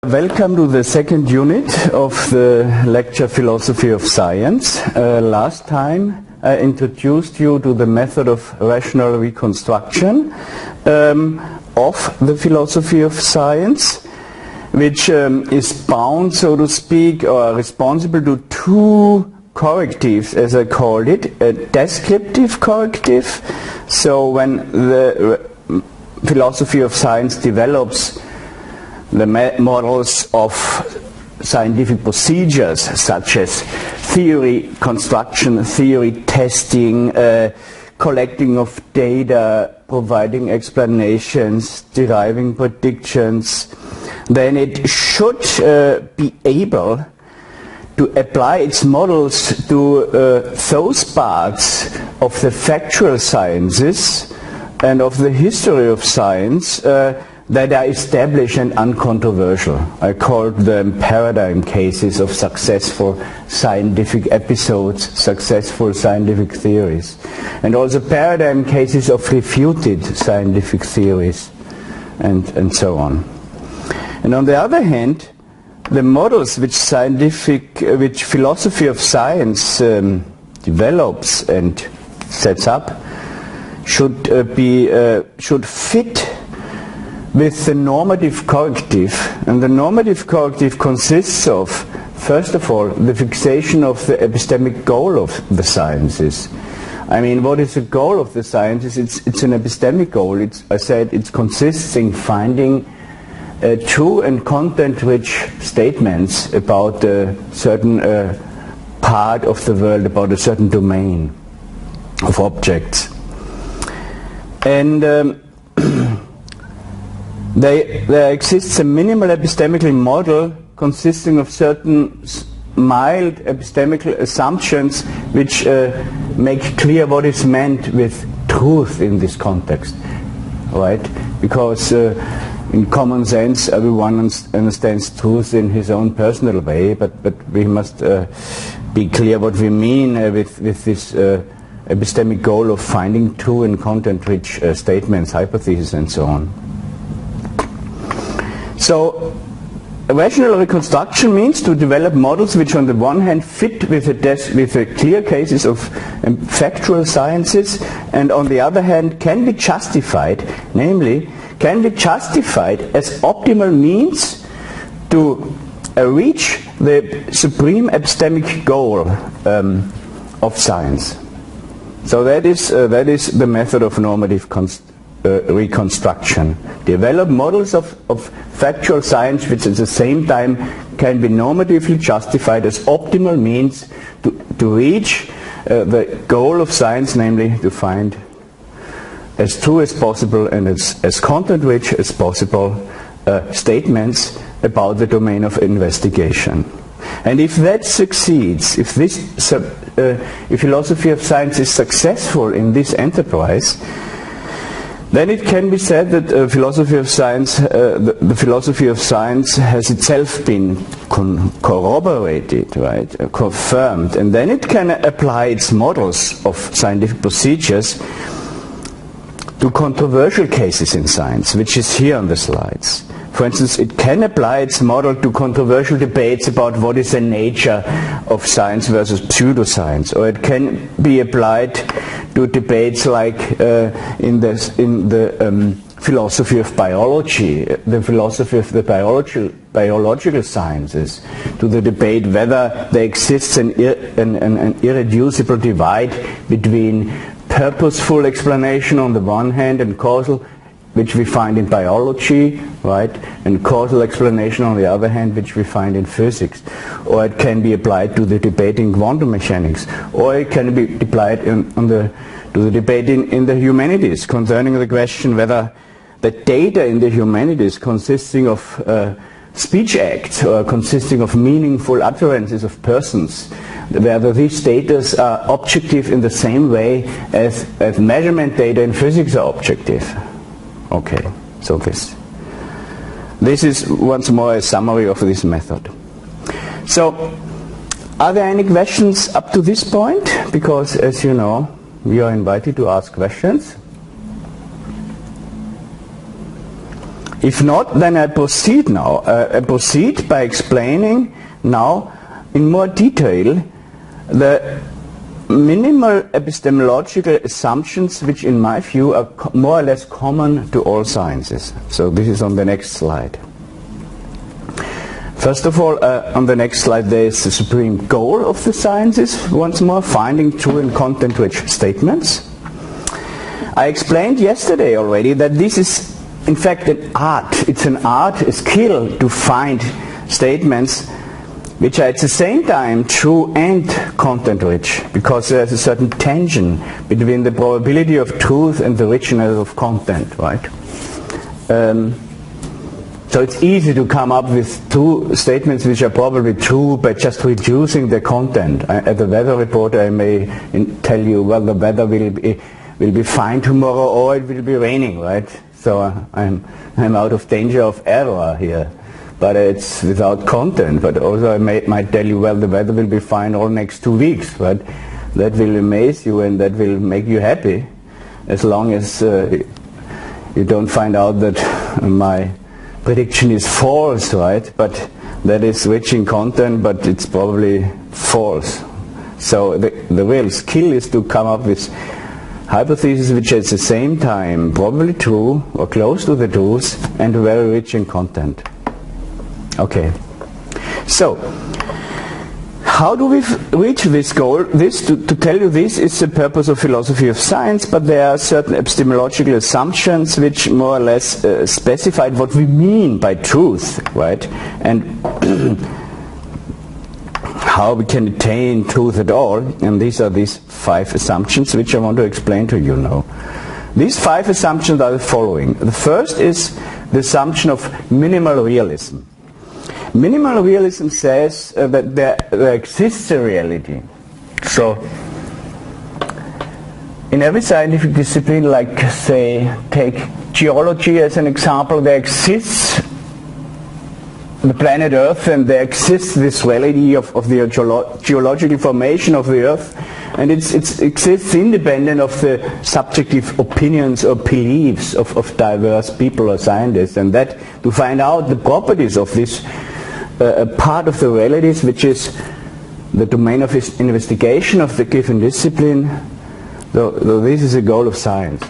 Welcome to the second unit of the lecture Philosophy of Science. Last time I introduced you to the method of rational reconstruction of the philosophy of science, which is bound, so to speak, or responsible to two correctives, as I called it, a descriptive corrective. So when the philosophy of science develops the models of scientific procedures such as theory construction, theory testing, collecting of data, providing explanations, deriving predictions, then it should be able to apply its models to those parts of the factual sciences and of the history of science that are established and uncontroversial. I called them paradigm cases of successful scientific episodes, successful scientific theories, and also paradigm cases of refuted scientific theories, and so on. And on the other hand, the models which philosophy of science develops and sets up should fit with the normative corrective. And the normative corrective consists of, first of all, the fixation of the epistemic goal of the sciences. I mean, what is the goal of the sciences? It's an epistemic goal. I said it consists in finding true and content-rich statements about a certain part of the world, about a certain domain of objects. And there exists a minimal epistemical model consisting of certain mild epistemical assumptions which make clear what is meant with truth in this context, right? Because in common sense everyone understands truth in his own personal way, but we must be clear what we mean with this epistemic goal of finding true and content-rich statements, hypotheses, and so on. So, rational reconstruction means to develop models which on the one hand fit with the clear cases of factual sciences, and on the other hand can be justified, namely can be justified as optimal means to reach the supreme epistemic goal of science. So that is the method of normative reconstruction. Develop models of factual science which at the same time can be normatively justified as optimal means to reach the goal of science, namely to find as true as possible and as content-rich as possible statements about the domain of investigation. And if that succeeds, if philosophy of science is successful in this enterprise, then it can be said that the philosophy of science has itself been corroborated, right, confirmed, and then it can apply its models of scientific procedures to controversial cases in science, which is here on the slides. For instance, it can apply its model to controversial debates about what is the nature of science versus pseudoscience, or it can be applied to debates like in the philosophy of biology, the philosophy of the biological sciences, to the debate whether there exists an irreducible divide between purposeful explanation on the one hand and causal, which we find in biology, right, and causal explanation on the other hand, which we find in physics. Or it can be applied to the debate in quantum mechanics, or it can be applied to the debate in the humanities concerning the question whether the data in the humanities consisting of speech acts or consisting of meaningful utterances of persons, whether these data are objective in the same way as measurement data in physics are objective. Okay, so this is once more a summary of this method. So, are there any questions up to this point? Because, as you know, we are invited to ask questions. If not, then I proceed now. I proceed by explaining now in more detail the minimal epistemological assumptions which in my view are more or less common to all sciences. So this is on the next slide. First of all, on the next slide there is the supreme goal of the sciences, once more, finding true and content-rich statements. I explained yesterday already that this is in fact an art. It's an art, a skill to find statements which are at the same time true and content-rich, because there's a certain tension between the probability of truth and the richness of content, right? So it's easy to come up with two statements which are probably true by just reducing the content. As a weather reporter, I may tell you, well, the weather will be fine tomorrow, or it will be raining, right? So I'm out of danger of error here. But it's without content. But also I might tell you, well, the weather will be fine all next 2 weeks, right? That will amaze you and that will make you happy, as long as you don't find out that my prediction is false, right? But that is rich in content, but it's probably false. So the real skill is to come up with hypotheses which are at the same time probably true or close to the truth and very rich in content. Okay. So, how do we reach this goal? To tell you this is the purpose of philosophy of science, but there are certain epistemological assumptions which more or less specified what we mean by truth, right? And how we can attain truth at all. And these are these 5 assumptions which I want to explain to you now. These 5 assumptions are the following. The first is the assumption of minimal realism. Minimal realism says that there exists a reality. So, in every scientific discipline, like say, take geology as an example, there exists the planet Earth, and there exists this reality of the geological formation of the Earth, and it exists independent of the subjective opinions or beliefs of diverse people or scientists, and that to find out the properties of this part of the realities, which is the domain of investigation of the given discipline. Though this is a goal of science.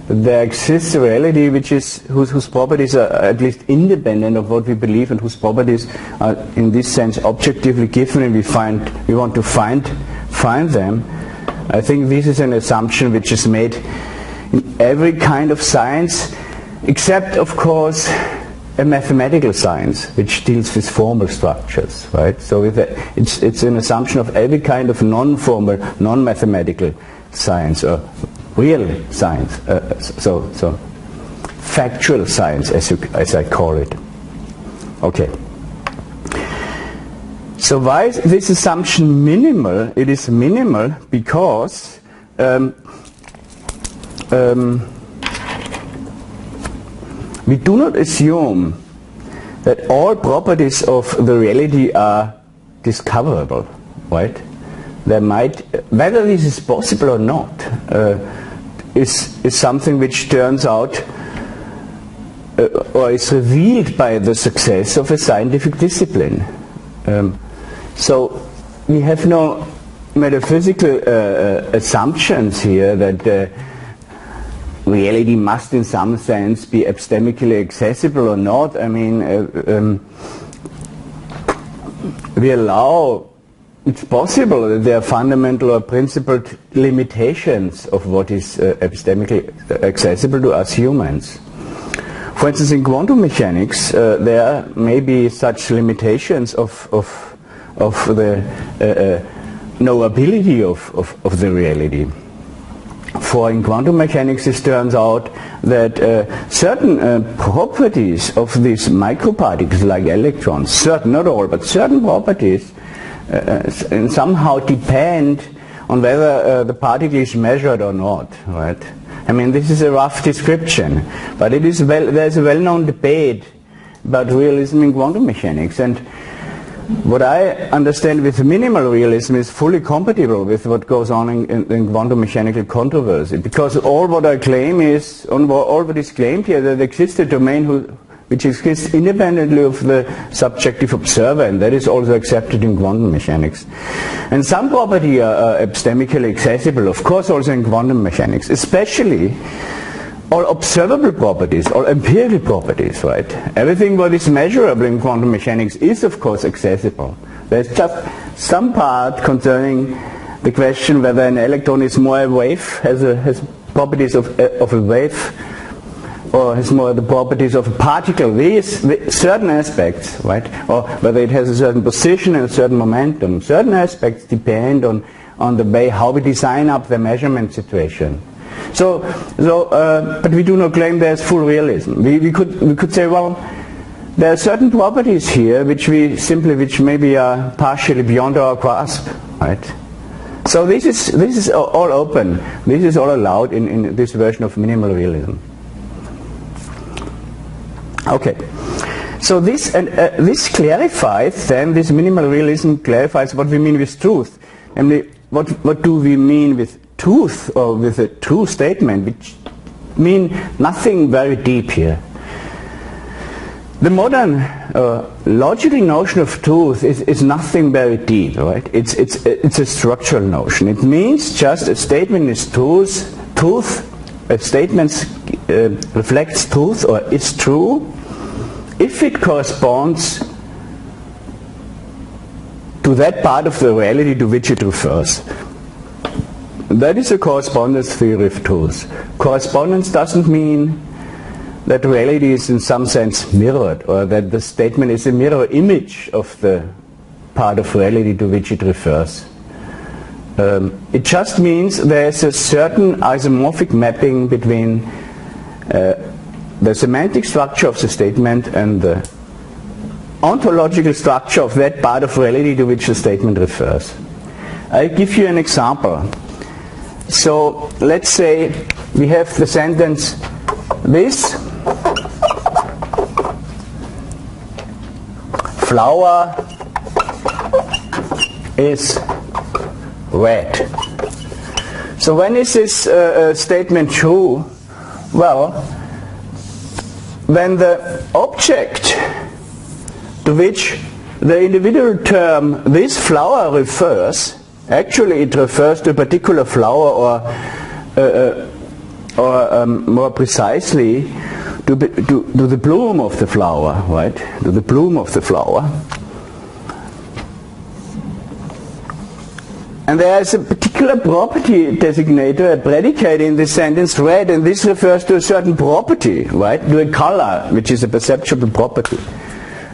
There exists a reality which is whose properties are at least independent of what we believe, and whose properties are in this sense objectively given, and we want to find them. I think this is an assumption which is made in every kind of science, except of course a mathematical science which deals with formal structures, right? So it's an assumption of every kind of non-formal, non-mathematical science, or real science, so factual science, as I call it. Okay. So why is this assumption minimal? It is minimal because we do not assume that all properties of the reality are discoverable, right? There might, whether this is possible or not, is something which turns out or is revealed by the success of a scientific discipline. So we have no metaphysical assumptions here that reality must in some sense be epistemically accessible or not. I mean, we allow, it's possible that there are fundamental or principled limitations of what is epistemically accessible to us humans. For instance, in quantum mechanics, there may be such limitations of the knowability of the reality. For in quantum mechanics, it turns out that certain properties of these microparticles, like electrons, certain, not all, but certain properties, somehow depend on whether the particle is measured or not, right? I mean, this is a rough description, but it is there's a well-known debate about realism in quantum mechanics, and what I understand with minimal realism is fully compatible with what goes on in quantum mechanical controversy, because all what I claim is, all what is claimed here, that exists a domain which exists independently of the subjective observer, and that is also accepted in quantum mechanics. And some properties are epistemically accessible, of course also in quantum mechanics, especially all observable properties, all empirical properties, right? Everything what is measurable in quantum mechanics is of course accessible. There's just some part concerning the question whether an electron is more a wave, has properties of a wave, or has more the properties of a particle. These certain aspects, right? Or whether it has a certain position and a certain momentum. Certain aspects depend on the way how we design up the measurement situation. But we do not claim there's full realism. We could say, well, there are certain properties here which maybe are partially beyond our grasp, right? So this is all open. This is all allowed in this version of minimal realism. Okay. So this clarifies then, this minimal realism clarifies what we mean with truth. Namely, what do we mean with truth, or with a true statement, which mean nothing very deep here. The modern logical notion of truth is nothing very deep, right? It's a structural notion. It means just a statement is truth, a statement reflects truth or is true if it corresponds to that part of the reality to which it refers. That is a correspondence theory of truth. Correspondence doesn't mean that reality is in some sense mirrored, or that the statement is a mirror image of the part of reality to which it refers. It just means there's a certain isomorphic mapping between the semantic structure of the statement and the ontological structure of that part of reality to which the statement refers. I'll give you an example. So let's say we have the sentence, this flower is red. So when is this statement true? Well, when the object to which the individual term this flower refers, actually it refers to a particular flower, or more precisely to the bloom of the flower, right? To the bloom of the flower. And there is a particular property designator, a predicate in this sentence, red, and this refers to a certain property, right? To a color, which is a perceptual property.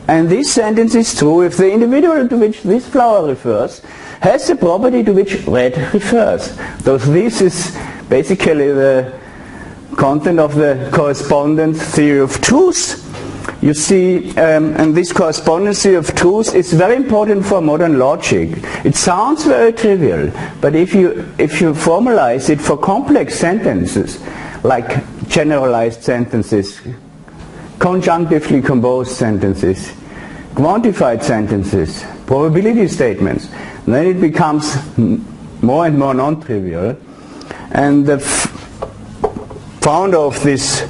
And this sentence is true if the individual to which this flower refers has the property to which red refers. So this is basically the content of the correspondence theory of truth. You see, and this correspondence theory of truth is very important for modern logic. It sounds very trivial, but if you formalize it for complex sentences, like generalized sentences, conjunctively composed sentences, quantified sentences, probability statements, then it becomes more and more non-trivial. And the founder of this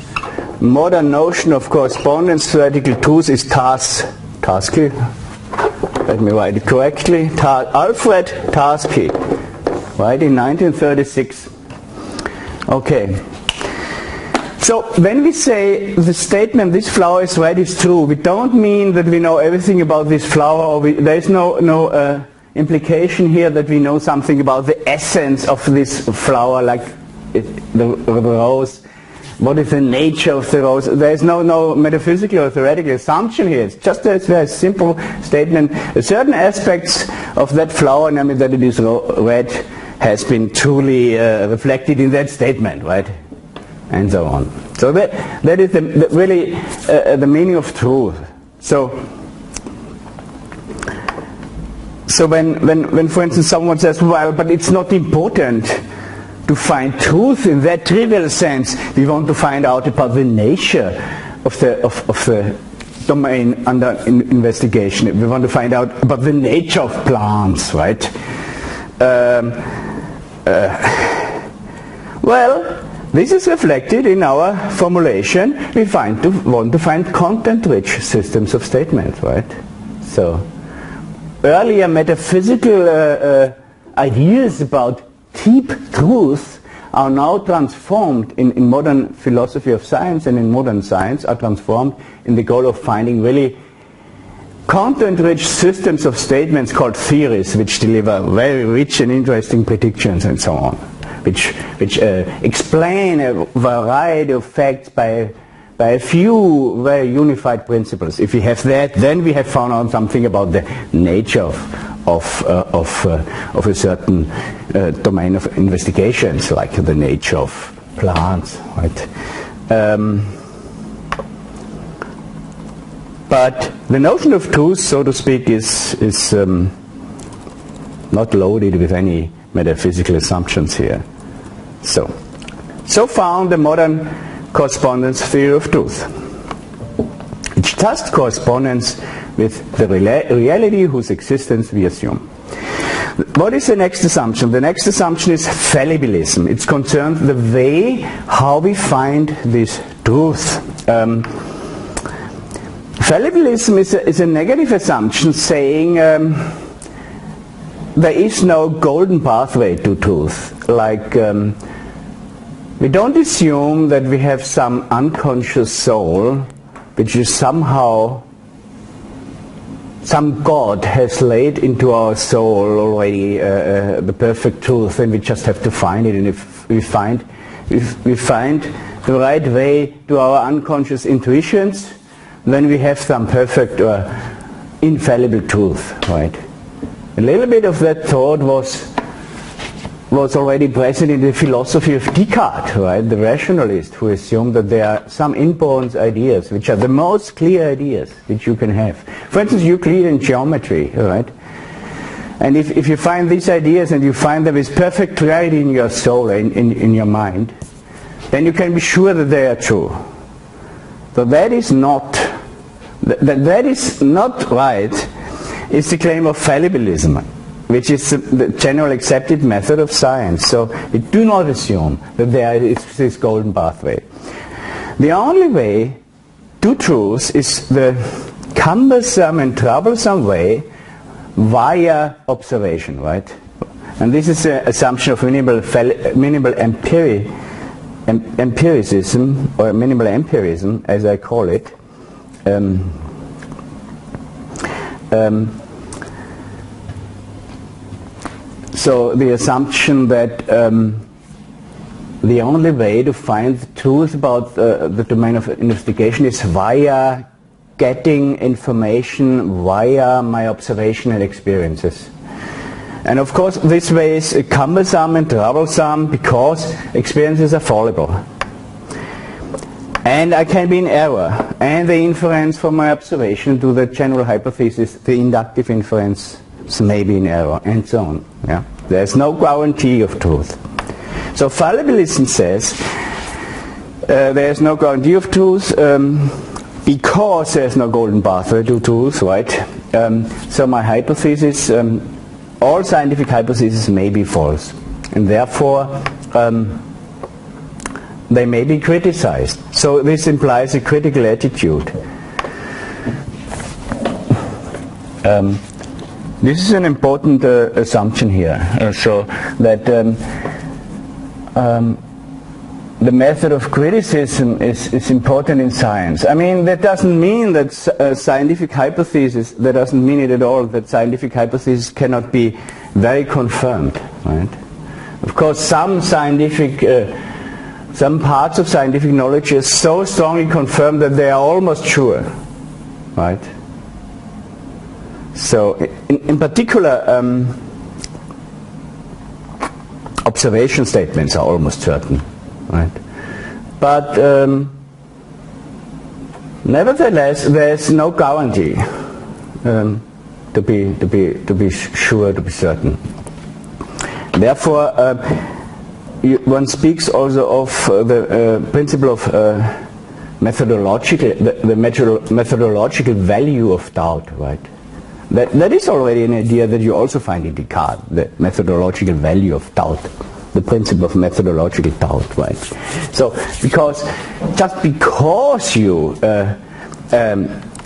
modern notion of correspondence theoretical truth is Tarski. Let me write it correctly. Alfred Tarski, right, in 1936. Okay. So when we say the statement this flower is red is true, we don't mean that we know everything about this flower, or there is no implication here that we know something about the essence of this flower, like the rose. What is the nature of the rose? There is no metaphysical or theoretical assumption here. It's just a very simple statement. Certain aspects of that flower, namely that it is red, has been truly reflected in that statement, right? And so on. So that is really the meaning of truth. So when for instance someone says, well, but it's not important to find truth in that trivial sense, we want to find out about the nature of the domain under investigation. We want to find out about the nature of plants, right? Well, this is reflected in our formulation. We want to find content-rich systems of statements, right? So, earlier metaphysical ideas about deep truth are now transformed in modern philosophy of science, and in modern science are transformed in the goal of finding really content-rich systems of statements called theories, which deliver very rich and interesting predictions and so on, which explain a variety of facts by a few very unified principles. If we have that, then we have found out something about the nature of a certain domain of investigations, like the nature of plants, right? But the notion of truth, so to speak, is not loaded with any metaphysical assumptions here. So found the modern correspondence theory of truth, which thus corresponds with the reality whose existence we assume. What is the next assumption? The next assumption is fallibilism. It's concerned the way how we find this truth. Fallibilism is a negative assumption saying there is no golden pathway to truth. Like we don't assume that we have some unconscious soul which is somehow some God has laid into our soul already the perfect truth, and we just have to find it. And if we find the right way to our unconscious intuitions, then we have some perfect or infallible truth, right? A little bit of that thought was already present in the philosophy of Descartes, right? The rationalist who assumed that there are some inborn ideas which are the most clear ideas which you can have. For instance, Euclidean geometry, right? And if you find these ideas and you find them with perfect clarity in your soul, in your mind, then you can be sure that they are true. So that is not right, is the claim of fallibilism, which is the general accepted method of science. So we do not assume that there is this golden pathway. The only way to truth is the cumbersome and troublesome way via observation, right? And this is an assumption of minimal empiricism, or minimal empirism, as I call it. So the assumption that the only way to find the truth about the domain of investigation is via getting information via my observation and experiences. And of course this way is cumbersome and troublesome because experiences are fallible. And I can be in error. And the inference from my observation to the general hypothesis, the inductive inference, may be in error, and so on. Yeah? There's no guarantee of truth. So fallibilism says there's no guarantee of truth because there's no golden pathway to truth, right? So my hypothesis, all scientific hypotheses may be false, and therefore they may be criticized. So this implies a critical attitude. This is an important assumption here, so that the method of criticism is important in science. I mean, that doesn't mean that scientific hypothesis, that doesn't mean it at all that scientific hypothesis cannot be very confirmed, right? Of course, some parts of scientific knowledge is so strongly confirmed that they are almost sure, right? So, in particular, observation statements are almost certain, right? But nevertheless, there's no guarantee to be sure, to be certain. Therefore, one speaks also of the principle of methodological value of doubt, right? That is already an idea that you also find in Descartes, the methodological value of doubt, the principle of methodological doubt, right? So, just because you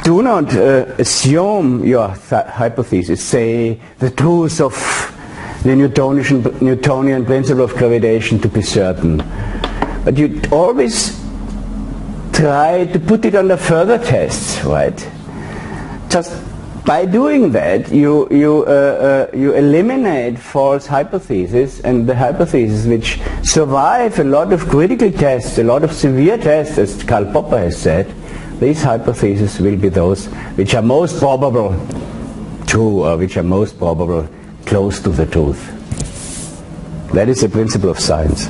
do not assume your hypothesis, say the truth of the Newtonian principle of gravitation to be certain, but you always try to put it under further tests, right? Just by doing that, you eliminate false hypotheses, and the hypotheses which survive a lot of critical tests, a lot of severe tests, as Karl Popper has said, these hypotheses will be those which are most probable true, or which are most probable close to the truth. That is the principle of science.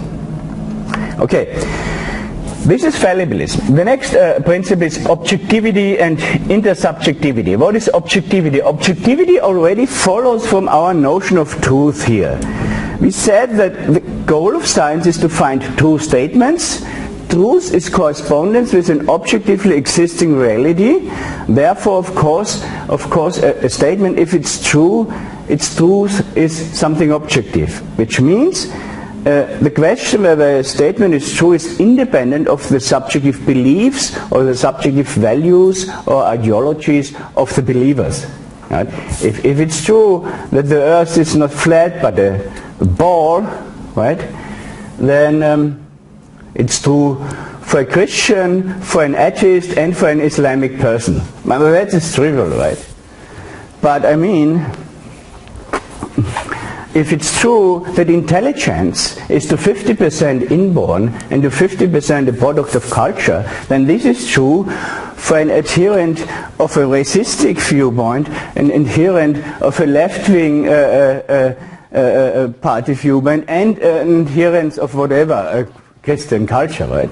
Okay. This is fallibilism. The next principle is objectivity and intersubjectivity. What is objectivity? Objectivity already follows from our notion of truth here. We said that the goal of science is to find true statements. Truth is correspondence with an objectively existing reality. Therefore, of course, a statement, if it's true, its truth is something objective, which means the question whether a statement is true is independent of the subjective beliefs or the subjective values or ideologies of the believers. Right? If it's true that the earth is not flat but a ball, right, then it's true for a Christian, for an atheist, and for an Islamic person. Well, that is trivial, right? But I mean, if it's true that intelligence is to 50% inborn and to 50% a product of culture, then this is true for an adherent of a racistic viewpoint, an adherent of a left-wing party viewpoint, and an adherent of whatever, Christian culture, right?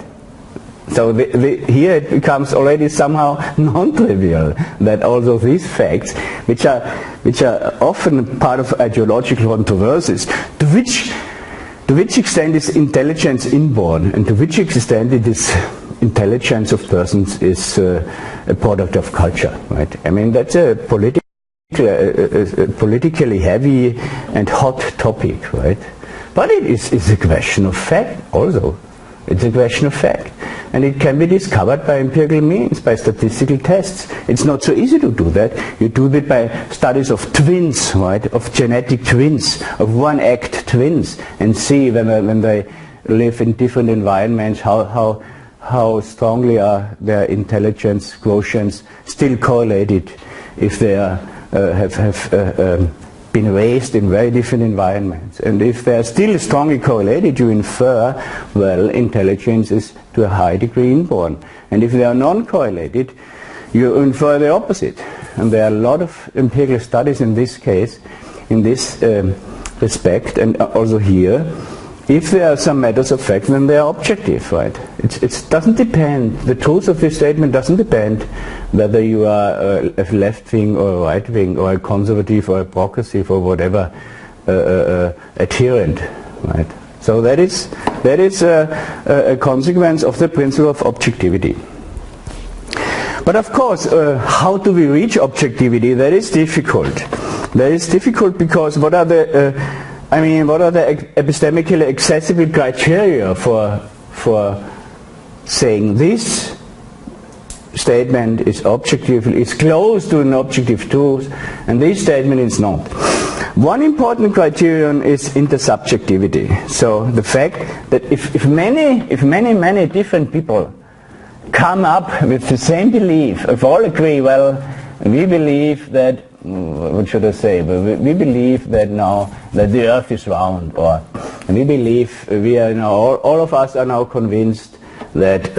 So here it becomes already somehow non-trivial that also these facts, which are often part of ideological controversies, to which extent is intelligence inborn, and to which extent it is intelligence of persons is a product of culture, right? I mean, that's a politically heavy and hot topic, right? But it is a question of fact also. It's a question of fact. And it can be discovered by empirical means, by statistical tests. It's not so easy to do that. You do that by studies of twins, right? Of genetic twins, of one-act twins, and see when they live in different environments, how strongly are their intelligence quotients still correlated if they have been raised in very different environments. And if they are still strongly correlated, you infer, well, intelligence is to a high degree inborn. And if they are non-correlated, you infer the opposite. And there are a lot of empirical studies in this case, in this respect, and also here. If there are some matters of fact, then they are objective, right? It doesn't depend, the truth of this statement doesn't depend whether you are a left-wing or a right-wing or a conservative or a progressive or whatever adherent, right? So that is a consequence of the principle of objectivity. But of course, how do we reach objectivity? That is difficult. That is difficult because what are the epistemically accessible criteria for saying this statement is objective, is close to an objective truth, and this statement is not? One important criterion is intersubjectivity. So the fact that if many different people come up with the same belief, if all agree, well, we believe that, what should I say? We believe that now that the Earth is round, or we believe we are now all of us are now convinced that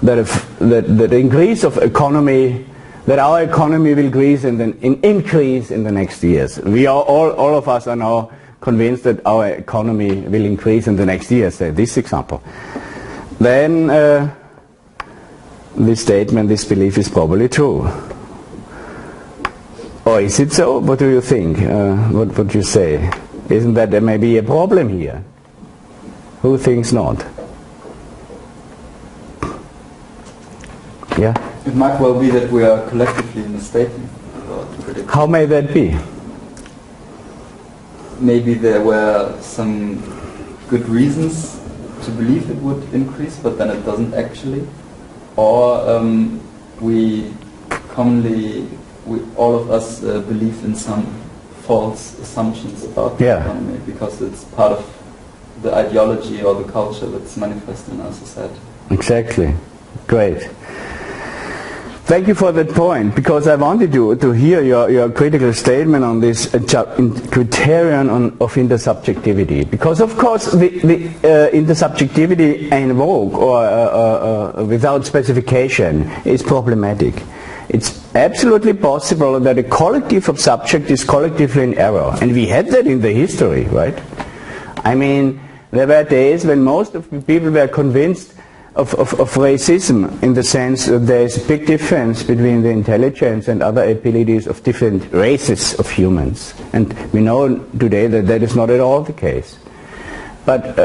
that increase of economy, that our economy will increase and then increase in the next years. We are all of us are now convinced that our economy will increase in the next years. Say this example, then this statement, this belief is probably true. Or is it so? What do you think? What would you say? Isn't that there may be a problem here? Who thinks not? Yeah? It might well be that we are collectively mistaken about the prediction. How may that be? Maybe there were some good reasons to believe it would increase, but then it doesn't actually. Or we commonly, all of us believe in some false assumptions about the economy because it's part of the ideology or the culture that's manifest in our society. Exactly. Great. Thank you for that point, because I wanted to hear your critical statement on this criterion of intersubjectivity. Because of course the intersubjectivity en vogue or without specification is problematic. It's absolutely possible that a collective of subject is collectively in error, and we had that in the history, right? I mean, there were days when most of the people were convinced of racism, in the sense that there is a big difference between the intelligence and other abilities of different races of humans. And we know today that that is not at all the case. But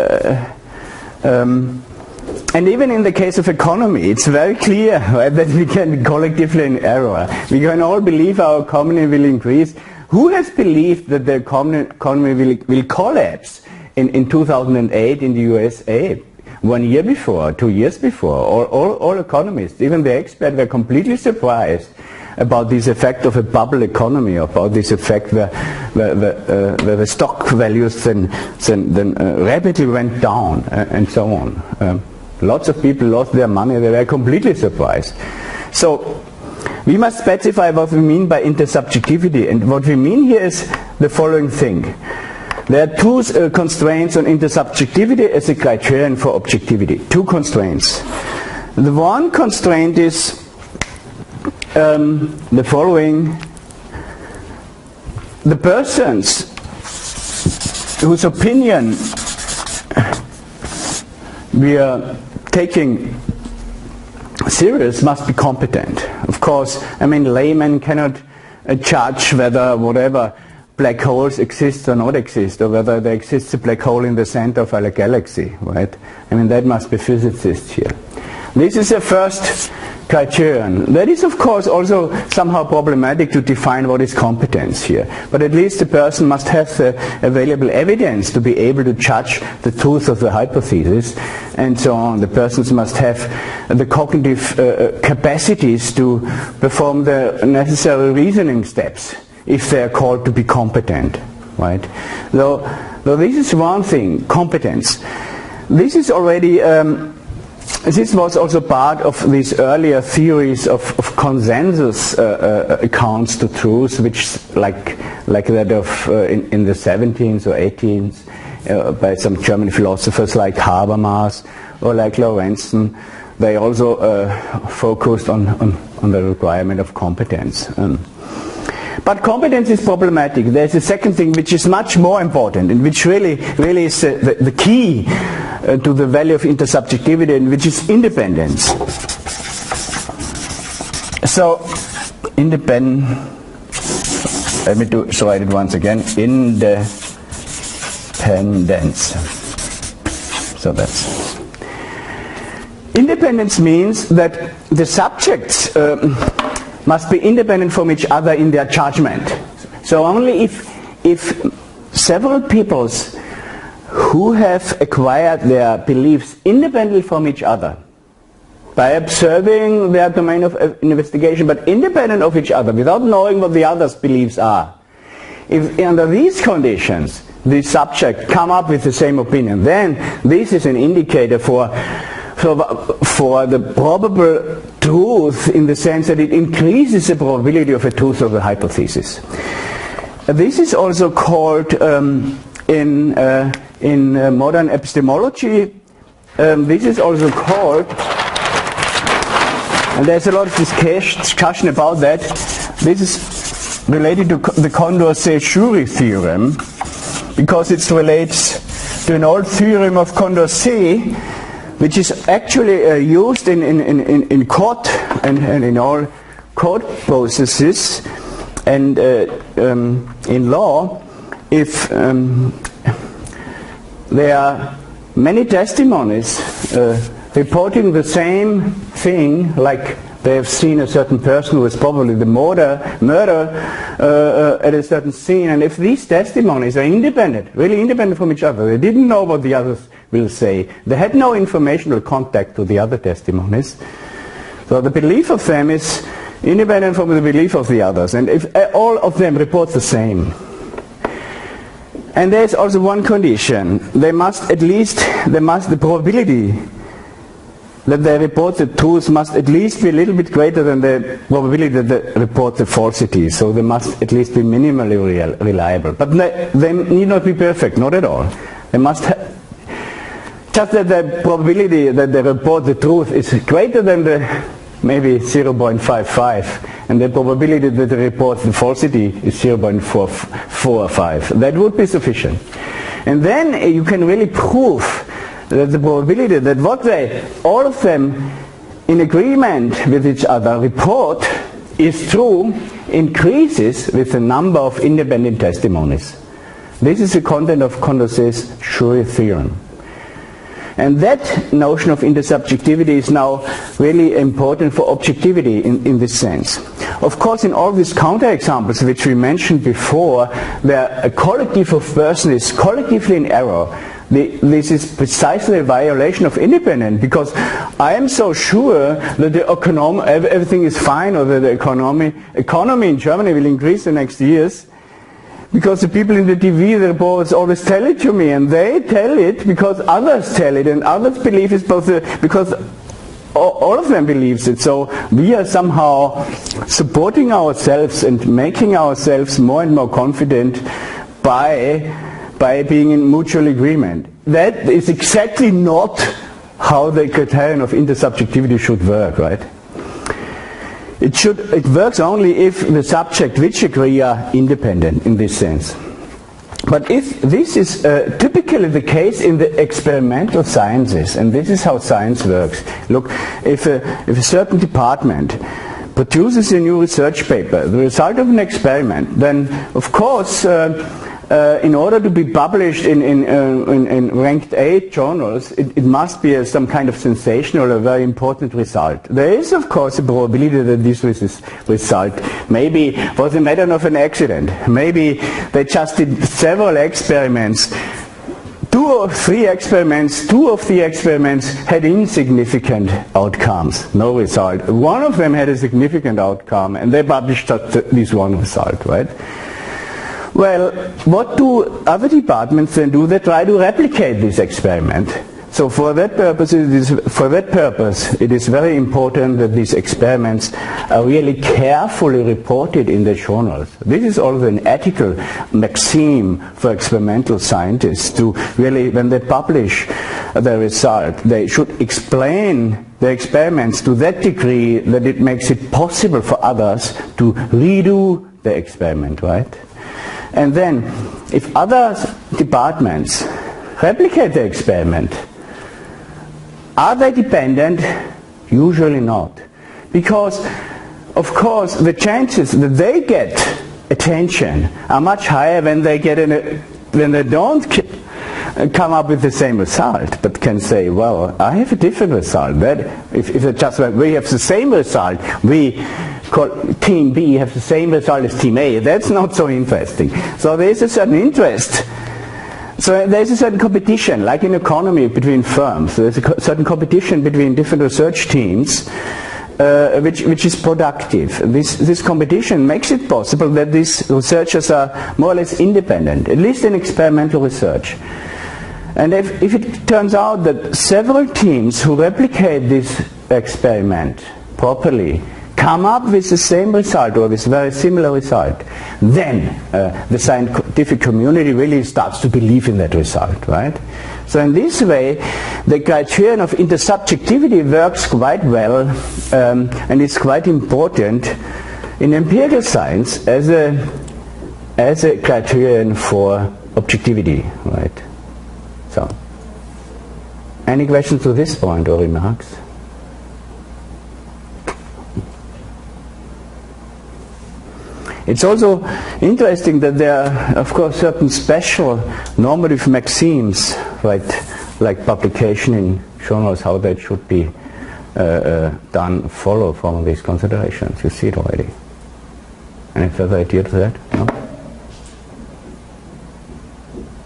and even in the case of economy, it's very clear, right, that we can be collectively in error. We can all believe our economy will increase. Who has believed that the economy will collapse in 2008 in the USA? 1 year before, 2 years before, all economists, even the experts, were completely surprised about this effect of a bubble economy, about this effect where the stock values then rapidly went down, and so on. Lots of people lost their money, they were completely surprised. So we must specify what we mean by intersubjectivity, and what we mean here is the following thing. There are two constraints on intersubjectivity as a criterion for objectivity. Two constraints. The one constraint is the following. The persons whose opinion we are taking serious must be competent. Of course, I mean, laymen cannot judge whether whatever black holes exist or not exist, or whether there exists a black hole in the center of our galaxy, right? I mean, that must be physicists here. This is a first criterion. That is, of course, also somehow problematic to define what is competence here. But at least the person must have the available evidence to be able to judge the truth of the hypothesis, and so on. The persons must have the cognitive capacities to perform the necessary reasoning steps if they are called to be competent, right? Though this is one thing, competence. This is already, this was also part of these earlier theories of consensus accounts to truth, which like that of in the 17th or 18th by some German philosophers like Habermas or like Lorenzen. They also focused on the requirement of competence. But competence is problematic. There's a second thing which is much more important, and which really is the key to the value of intersubjectivity, and which is independence. So, let me write it once again. Independence. So that's. Independence means that the subjects must be independent from each other in their judgment. So only if several peoples who have acquired their beliefs independently from each other, by observing their domain of investigation, but independent of each other, without knowing what the other's beliefs are, if under these conditions the subject come up with the same opinion, then this is an indicator for the probable truth, in the sense that it increases the probability of a truth of the hypothesis. This is also called in modern epistemology. This is also called, and there's a lot of discussion about that. This is related to the Condorcet-Shuri theorem, because it relates to an old theorem of Condorcet, which is actually used in court and in all court processes and in law, if there are many testimonies reporting the same thing, like they have seen a certain person who was probably the murder at a certain scene, and if these testimonies are independent, really independent from each other, they didn't know what the others will say, they had no informational contact to the other testimonies, so the belief of them is independent from the belief of the others, and if all of them report the same. And there is also one condition, the probability that they report the truth must at least be a little bit greater than the probability that they report the falsity. So they must at least be minimally reliable. But they need not be perfect, not at all. They must just that the probability that they report the truth is greater than the maybe 0.55, and the probability that they report the falsity is 0.445. That would be sufficient. And then you can really prove that the probability that what all of them in agreement with each other report is true increases with the number of independent testimonies. This is the content of Condorcet's Schurz theorem. And that notion of intersubjectivity is now really important for objectivity in this sense. Of course, in all these counterexamples which we mentioned before, where a collective of persons is collectively in error, this is precisely a violation of independence, because I am so sure that the everything is fine, or that the economy in Germany will increase the next years, because the people in the TV, the reporters always tell it to me, and they tell it because others tell it, and others believe it because all of them believes it. So we are somehow supporting ourselves and making ourselves more and more confident by being in mutual agreement. That is exactly not how the criterion of intersubjectivity should work, right? It works only if the subjects which agree are independent in this sense. But if this is typically the case in the experimental sciences, and this is how science works. Look, if a certain department produces a new research paper, the result of an experiment, then of course in order to be published in ranked A journals, it must be some kind of sensational or very important result. There is, of course, a probability that this result maybe was a matter of an accident. Maybe they just did several experiments, 2 or 3 experiments, 2 of the experiments had insignificant outcomes, no result. One of them had a significant outcome, and they published just this one result, right? Well, what do other departments then do? They try to replicate this experiment. So for that purpose, it is very important that these experiments are really carefully reported in the journals. This is also an ethical maxim for experimental scientists to really, when they publish the result, they should explain the experiments to that degree that it makes it possible for others to redo the experiment, right? And then, if other departments replicate the experiment, are they dependent? Usually not. Because, of course, the chances that they get attention are much higher when they don't come up with the same result, but can say, well, I have a different result. That if we have the same result, Team B have the same result as Team A. That's not so interesting. So there is a certain interest. So there is a certain competition, like in economy between firms. There is a certain competition between different research teams, which is productive. This competition makes it possible that these researchers are more or less independent, at least in experimental research. And if it turns out that several teams who replicate this experiment properly come up with the same result or this very similar result, then the scientific community really starts to believe in that result, right? So in this way, the criterion of intersubjectivity works quite well and is quite important in empirical science as a criterion for objectivity, right? So, any questions to this point or remarks? It's also interesting that there are, of course, certain special normative maxims, right, like publication in journals, how that should be done, follow from these considerations. You see it already. Any further idea to that? No?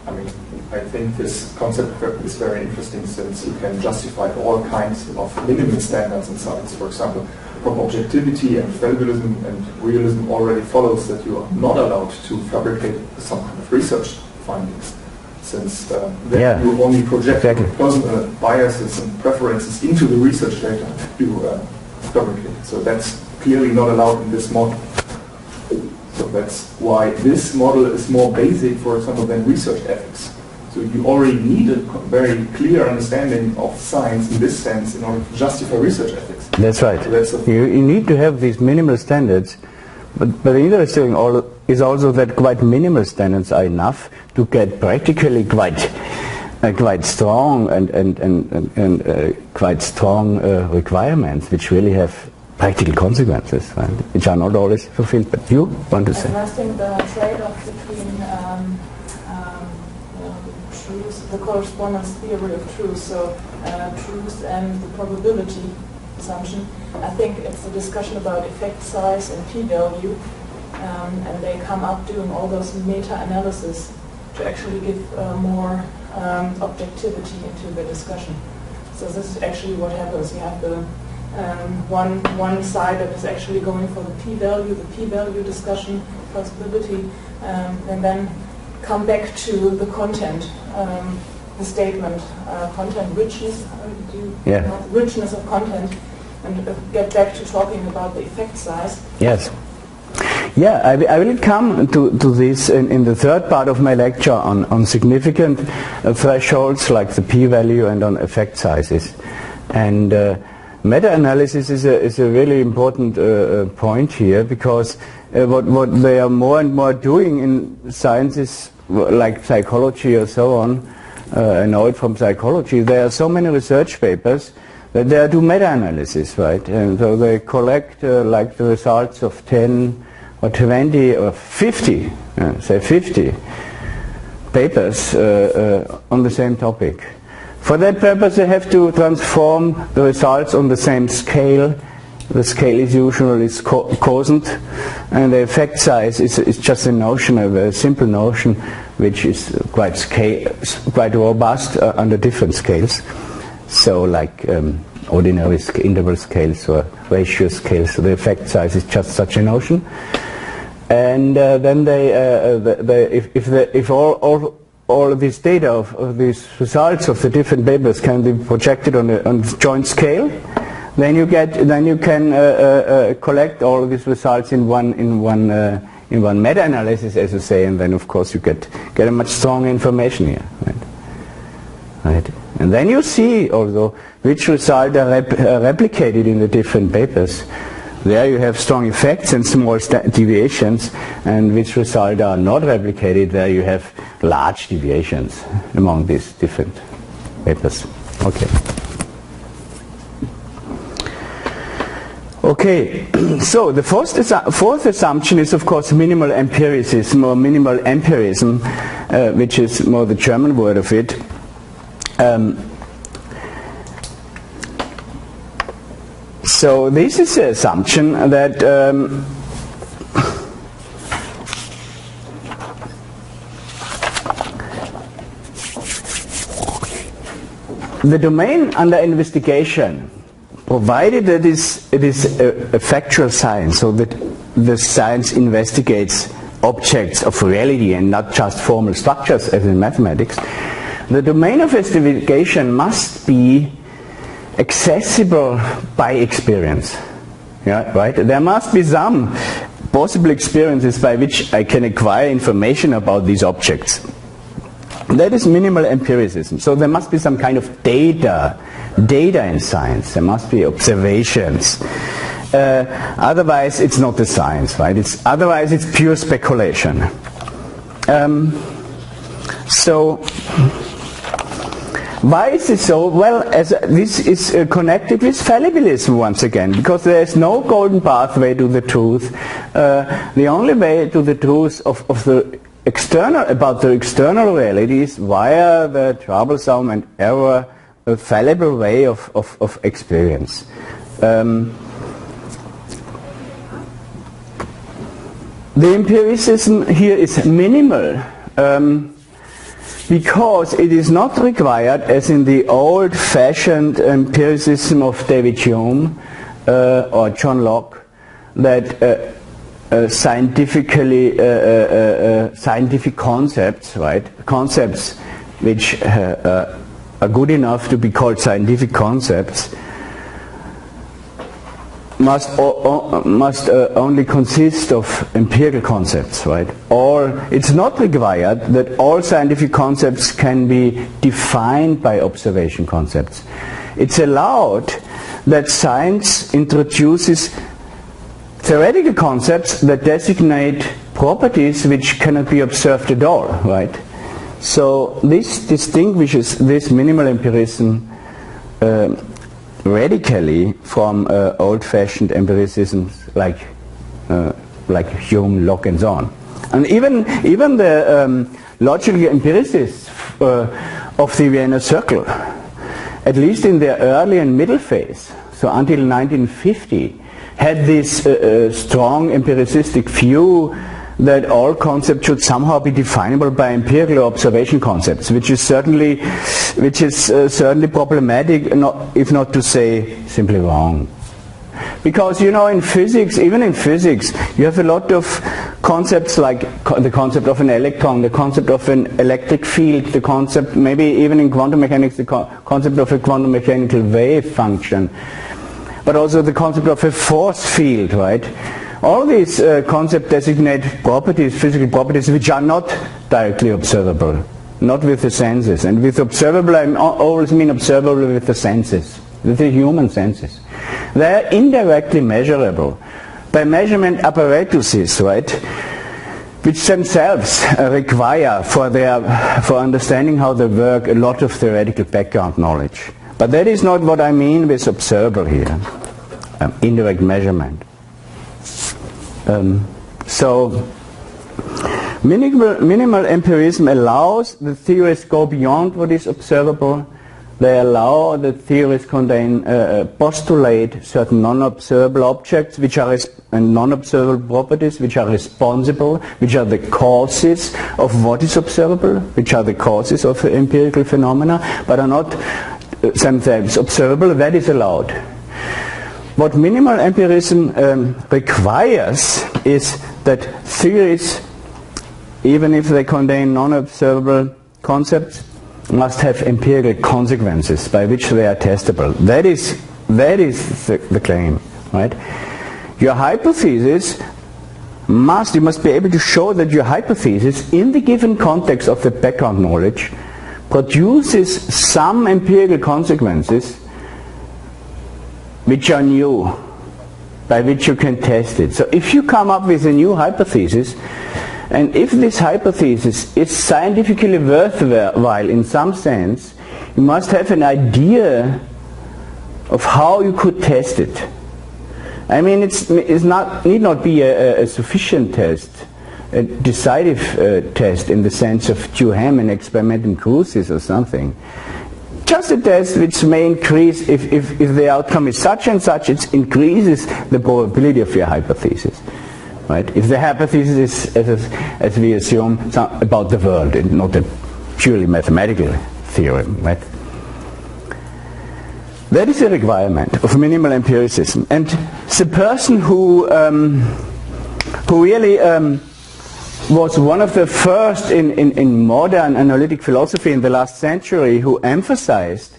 I mean, I think this concept is very interesting since you can justify all kinds of minimal standards in science. For example, from objectivity and fallibilism and realism already follows that you are not allowed to fabricate some kind of research findings, since then you only project personal biases and preferences into the research data you fabricate. So that's clearly not allowed in this model. So that's why this model is more basic, for example, than research ethics. So you already need a very clear understanding of science in this sense in order to justify research ethics. That's right. So you need to have these minimal standards, but the interesting is also that quite minimal standards are enough to get practically quite strong and quite strong requirements, which really have practical consequences, right? Which are not always fulfilled. But you want to say? And I think the trade-off between truth, the correspondence theory of truth, so truth and the probability assumption, I think it's a discussion about effect size and p-value, and they come up doing all those meta-analysis to actually give more objectivity into the discussion. So this is actually what happens. You have the one side that is actually going for the p-value discussion, possibility, and then come back to the content, the statement, content richness, richness of content, and get back to talking about the effect size. Yes. Yeah, I will come to this in the third part of my lecture on significant thresholds like the p-value and on effect sizes. And meta-analysis is a really important point here, because what they are more and more doing in sciences like psychology or so on, I know it from psychology, there are so many research papers that they do meta-analysis, right? And so they collect like the results of 10 or 20 or 50, say 50 papers on the same topic. For that purpose they have to transform the results on the same scale. The scale is usually quotient, and the effect size is just a notion, a very simple notion, which is quite robust under different scales. So like ordinary interval scales or ratio scales, so the effect size is just such a notion. And then if all of this data of these results of the different papers can be projected on a joint scale, then you can collect all of these results in one meta-analysis, as you say, and then of course you get a much stronger information here, right? And then you see also which results are replicated in the different papers. There you have strong effects and small deviations, and which results are not replicated. There you have large deviations among these different papers. Okay, so the fourth assumption is of course minimal empiricism or minimal empirism, which is more the German word of it. So this is the assumption that the domain under investigation, provided that it is a factual science, so that the science investigates objects of reality and not just formal structures as in mathematics, the domain of investigation must be accessible by experience. Yeah, right? There must be some possible experiences by which I can acquire information about these objects. That is minimal empiricism. So there must be some kind of data in science. There must be observations. Otherwise it's not a science, right? Otherwise it's pure speculation. So why is it so? Well, this is connected with fallibilism once again, because there is no golden pathway to the truth. The only way to the truth of the about the external realities via the troublesome and error fallible way of experience. The empiricism here is minimal because it is not required, as in the old-fashioned empiricism of David Hume or John Locke, that scientific concepts, right? Concepts which are good enough to be called scientific concepts must only consist of empirical concepts, right? Or it's not required that all scientific concepts can be defined by observation concepts. It's allowed that science introduces theoretical concepts that designate properties which cannot be observed at all, right? So this distinguishes this minimal empiricism radically from old-fashioned empiricisms like Hume, Locke, and so on. And even the logical empiricists of the Vienna Circle, at least in their early and middle phase, so until 1950, had this strong empiricistic view that all concepts should somehow be definable by empirical observation concepts, which is certainly problematic, if not to say simply wrong. Because in physics, even in physics, you have a lot of concepts like the concept of an electron, the concept of an electric field, the concept, maybe even in quantum mechanics, the concept of a quantum mechanical wave function, but also the concept of a force field, right? All these concepts designate properties, physical properties, which are not directly observable, not with the senses. And with observable, I always mean observable with the senses, with the human senses. They are indirectly measurable by measurement apparatuses, right, which themselves require for understanding how they work a lot of theoretical background knowledge. But that is not what I mean with observable here, indirect measurement. So minimal empiricism allows the theories go beyond what is observable. They allow the theories postulate certain non-observable objects which are and non-observable properties which are responsible, which are the causes of what is observable, which are the causes of empirical phenomena, but are not themselves observable. That is allowed. What minimal empirism requires is that theories, even if they contain non-observable concepts, must have empirical consequences by which they are testable. That is the claim, right? Your hypothesis you must be able to show that your hypothesis, in the given context of the background knowledge, produces some empirical consequences which are new, by which you can test it. So if you come up with a new hypothesis, and if this hypothesis is scientifically worthwhile in some sense, you must have an idea of how you could test it. I mean, it need not be a sufficient test, a decisive test in the sense of Duhem and experimentum crucis or something. Just a test which may increase, if the outcome is such and such, it increases the probability of your hypothesis. Right? If the hypothesis is, as we assume, about the world, and not a purely mathematical theorem, right? That is a requirement of minimal empiricism. And the person who really was one of the first in modern analytic philosophy in the last century who emphasized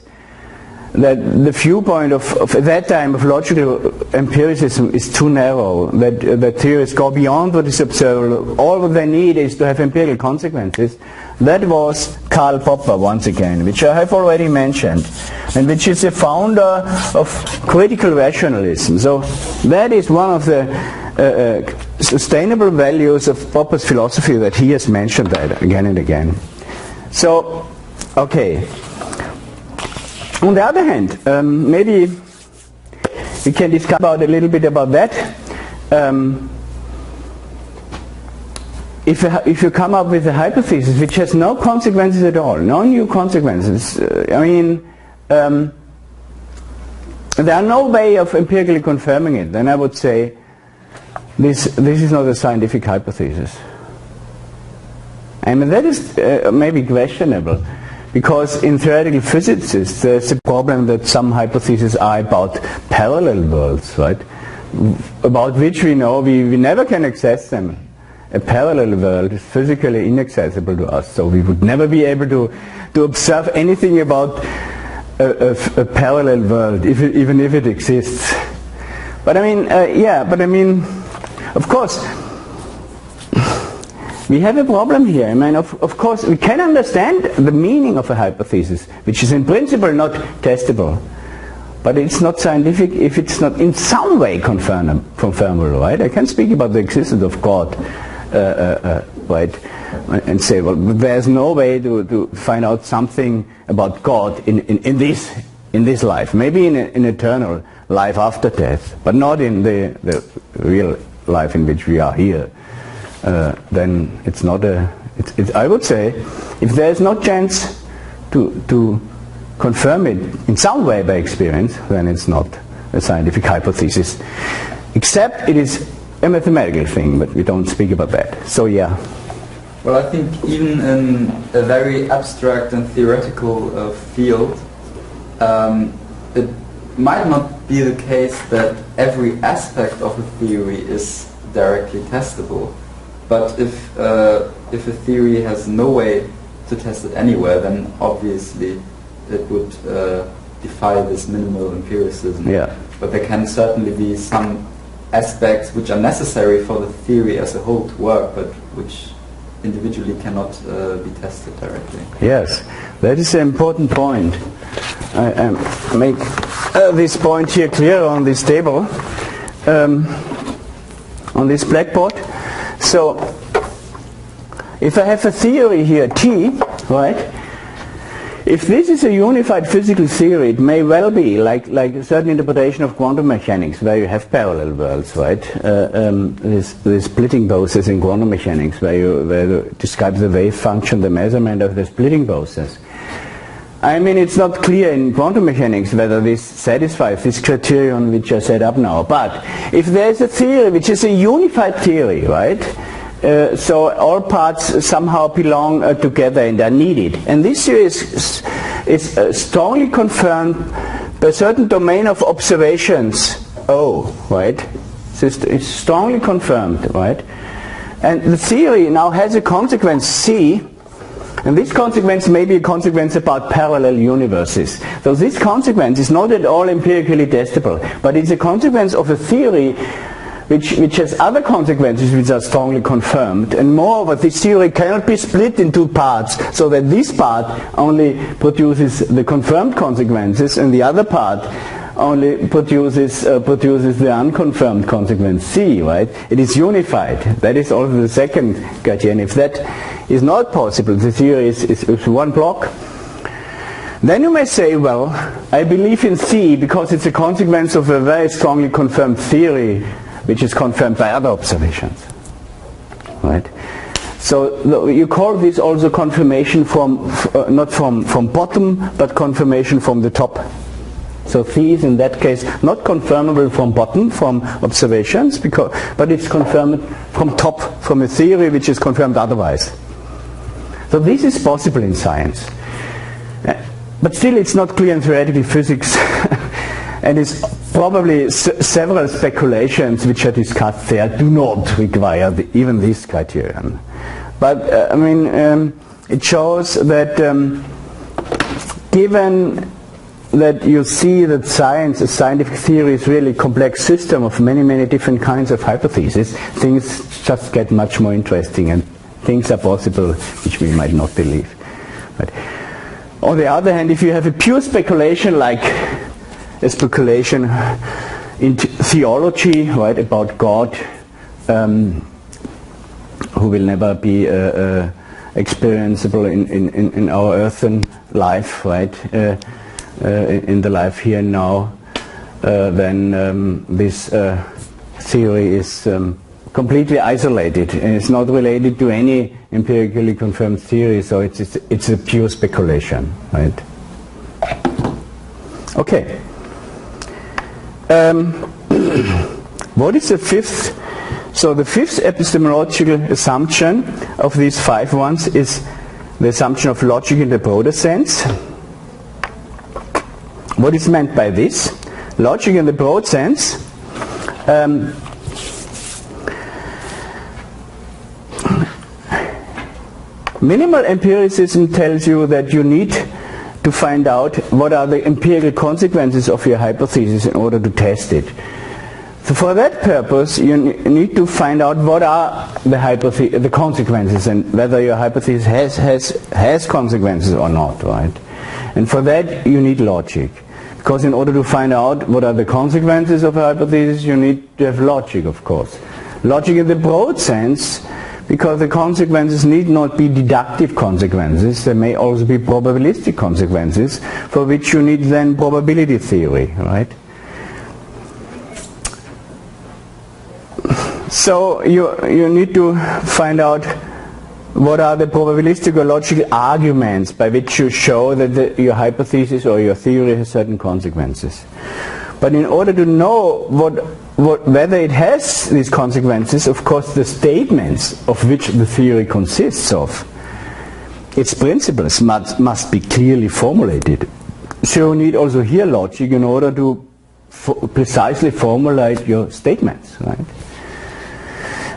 that the viewpoint of at that time of logical empiricism is too narrow, that theories go beyond what is observable. All what they need is to have empirical consequences. That was Karl Popper, once again, which I have already mentioned, and which is the founder of critical rationalism. So that is one of the sustainable values of Popper's philosophy, that he has mentioned that again and again. So, okay. On the other hand, maybe we can discuss a little bit about that. if you come up with a hypothesis which has no consequences at all, no new consequences, there are no way of empirically confirming it, then I would say this is not a scientific hypothesis. And that is maybe questionable, because in theoretical physicists there's a problem that some hypotheses are about parallel worlds, right? About which we know we never can access them. A parallel world is physically inaccessible to us, so we would never be able to observe anything about a parallel world, even if it exists. But I mean, of course, we have a problem here. I mean, of course, we can understand the meaning of a hypothesis, which is in principle not testable. But it's not scientific if it's not in some way confirmable, right? I can speak about the existence of God, right? And say, well, there's no way to find out something about God in this life. Maybe in an eternal life after death, but not in the real life in which we are here. Then it's not I would say, if there is no chance to confirm it in some way by experience, then it's not a scientific hypothesis. Except it is a mathematical thing, but we don't speak about that. So yeah. Well, I think even in a very abstract and theoretical field, it might not be the case that every aspect of a theory is directly testable. But if a theory has no way to test it anywhere, then obviously it would defy this minimal empiricism. Yeah. But there can certainly be some aspects which are necessary for the theory as a whole to work, but which individually cannot be tested directly. Yes, that is an important point. I make this point here clear on this table, on this blackboard. So, if I have a theory here, T, right? If this is a unified physical theory, it may well be like a certain interpretation of quantum mechanics, where you have parallel worlds, right? The splitting process in quantum mechanics, where you describe the wave function, the measurement of the splitting process. I mean, it's not clear in quantum mechanics whether this satisfies this criterion which I set up now. But if there is a theory which is a unified theory, right? So all parts somehow belong together and are needed. And this theory is strongly confirmed by a certain domain of observations, O, right? It's strongly confirmed, right? And the theory now has a consequence, C, and this consequence may be a consequence about parallel universes. So this consequence is not at all empirically testable, but it's a consequence of a theory which has other consequences which are strongly confirmed. And moreover, this theory cannot be split in two parts, so that this part only produces the confirmed consequences, and the other part only produces the unconfirmed consequence C, right? It is unified. That is also the second criterion. If that is not possible, the theory is one block, then you may say, well, I believe in C because it's a consequence of a very strongly confirmed theory which is confirmed by other observations, right? So you call this also confirmation from not from bottom, but confirmation from the top. So C is in that case not confirmable from bottom, from observations, but it's confirmed from top, from a theory which is confirmed otherwise. So this is possible in science. But still it's not clear in theoretical physics. And it's probably several speculations which are discussed there do not require even this criterion. But I mean, it shows that given that you see that science, a scientific theory, is really a complex system of many different kinds of hypotheses, things just get much more interesting, and things are possible which we might not believe. But on the other hand, if you have a pure speculation like a speculation in theology, right, about God, who will never be experienceable in our earthen life, right, in the life here and now, then this theory is completely isolated, and it's not related to any empirically confirmed theory, so it's a pure speculation, right? Okay. What is the fifth? So the fifth epistemological assumption of these 5 ones is the assumption of logic in the broader sense. What is meant by this? Logic in the broad sense. Minimal empiricism tells you that you need to find out what are the empirical consequences of your hypothesis in order to test it. So for that purpose, you need to find out what are the consequences and whether your hypothesis has consequences or not, right? And for that, you need logic. Because in order to find out what are the consequences of a hypothesis, you need to have logic, of course. Logic in the broad sense, because the consequences need not be deductive consequences. There may also be probabilistic consequences, for which you need then probability theory, right? So you need to find out what are the probabilistic or logical arguments by which you show that your hypothesis or your theory has certain consequences. But in order to know whether it has these consequences, of course the statements of which the theory consists of, its principles must be clearly formulated. So you need also here logic in order to precisely formulate your statements, right?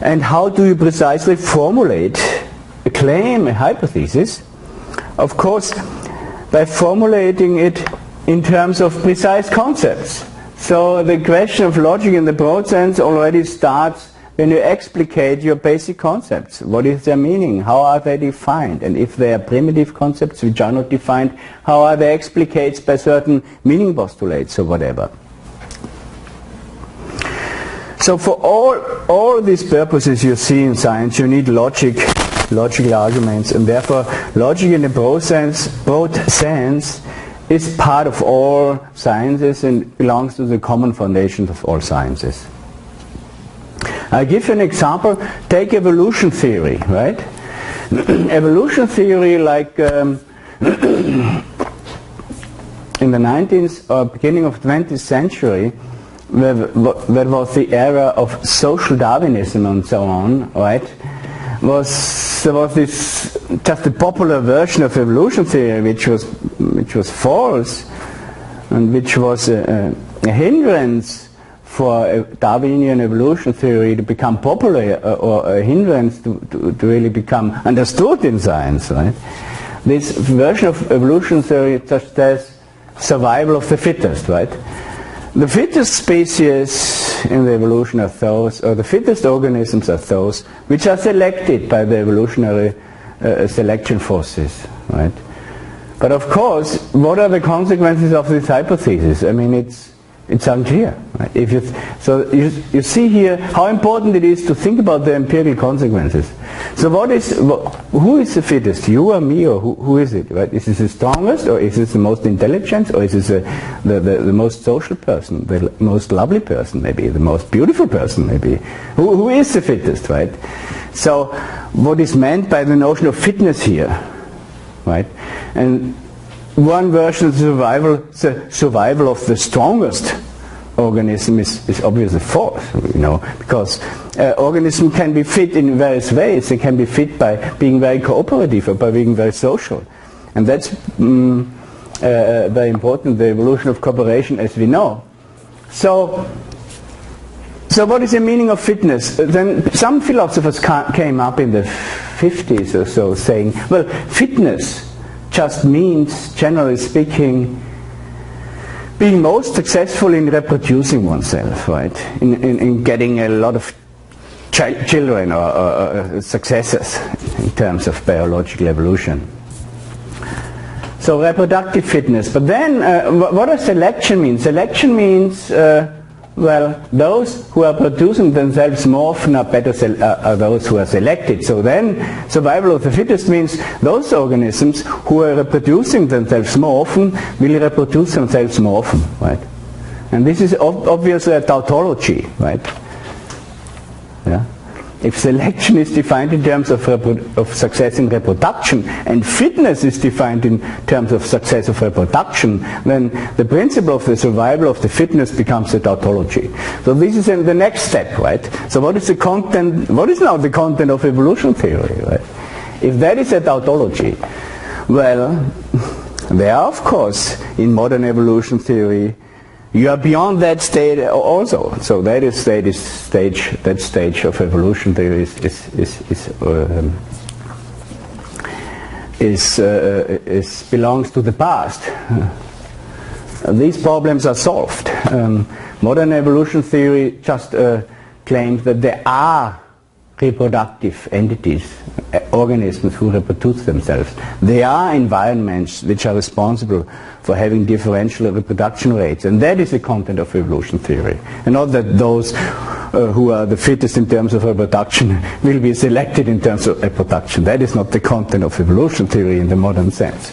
And how do you precisely formulate a claim, a hypothesis? Of course, by formulating it in terms of precise concepts. So the question of logic in the broad sense already starts when you explicate your basic concepts. What is their meaning? How are they defined? And if they are primitive concepts which are not defined, how are they explicated by certain meaning postulates or whatever? So for all these purposes you see in science, you need logical arguments, and therefore logic in the broad sense is part of all sciences and belongs to the common foundations of all sciences. I'll give you an example. Take evolution theory, right? Evolution theory, like in the 19th or beginning of 20th century, that was the era of social Darwinism and so on, right? There was this just a popular version of evolution theory which was false and which was a hindrance for a Darwinian evolution theory to become popular, or a hindrance to really become understood in science, right? This version of evolution theory just says survival of the fittest, right? The fittest species in the evolution are those, or the fittest organisms are those which are selected by the evolutionary selection forces, right? But of course, what are the consequences of this hypothesis? I mean, it's unclear, right? So you see here how important it is to think about the empirical consequences. So who is the fittest, you or me, or who is it, right? Is this the strongest, or is this the most intelligent, or is this the most social person, the most lovely person, maybe the most beautiful person, maybe? Who is the fittest, right? So what is meant by the notion of fitness here, right? And one version of the survival of the strongest organism is obviously false, because organism can be fit in various ways. They can be fit by being very cooperative or by being very social, and that's very important, the evolution of cooperation, as we know. So what is the meaning of fitness? Then some philosophers came up in the 50s or so saying, well, fitness just means, generally speaking, being most successful in reproducing oneself, right? In getting a lot of children or successes in terms of biological evolution. So reproductive fitness. But then what does selection mean? Selection means, well, those who are producing themselves more often are are those who are selected. So then survival of the fittest means those organisms who are reproducing themselves more often will reproduce themselves more often, right? And this is obviously a tautology, right? Yeah. if selection is defined in terms of success in reproduction and fitness is defined in terms of success of reproduction, then the principle of the survival of the fitness becomes a tautology. So this is the next step, right? So what is the content? What is now the content of evolution theory, right? If that is a tautology, well, there are, of course, in modern evolution theory, you are beyond that state also. So that stage of evolution theory belongs to the past. These problems are solved. Modern evolution theory just claims that there are reproductive entities, organisms who reproduce themselves. There are environments which are responsible for having differential reproduction rates, and that is the content of evolution theory. And not that those who are the fittest in terms of reproduction will be selected in terms of reproduction. That is not the content of evolution theory in the modern sense.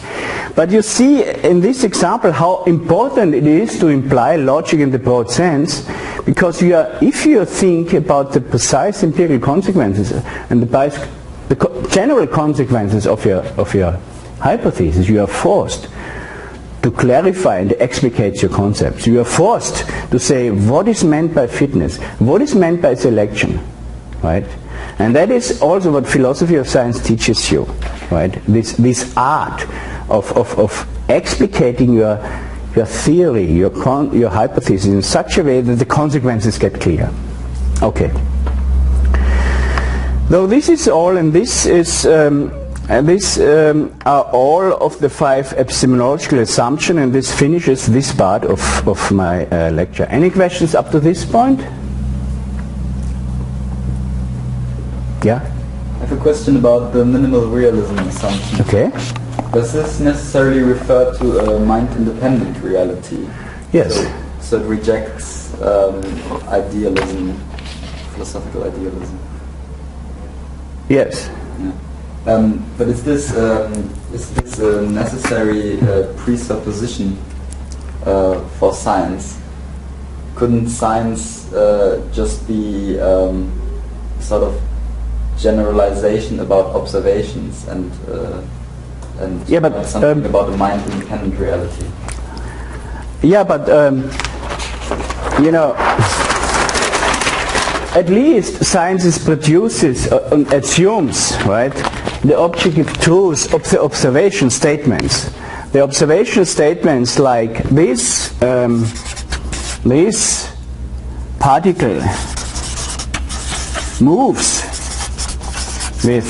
But you see in this example how important it is to imply logic in the broad sense, because if you think about the precise empirical consequences and the general consequences of your hypothesis, you are forced to clarify and explicate your concepts. You are forced to say what is meant by fitness, what is meant by selection, right? And that is also what philosophy of science teaches you, right? This art of explicating your theory, your hypothesis in such a way that the consequences get clear. Okay. Though this is all, and this is are all of the 5 epistemological assumptions, and this finishes this part of my lecture. Any questions up to this point? Yeah? I have a question about the minimal realism assumption. Okay. Does this necessarily refer to a mind-independent reality? Yes. So it rejects idealism, philosophical idealism? Yes. Yeah. But is this a necessary presupposition for science? Couldn't science just be sort of generalization about observations and yeah, but something about a mind-independent reality? Yeah, but you know, at least science produces and assumes, right, the objective truth of the observation statements. The observation statements like this particle moves with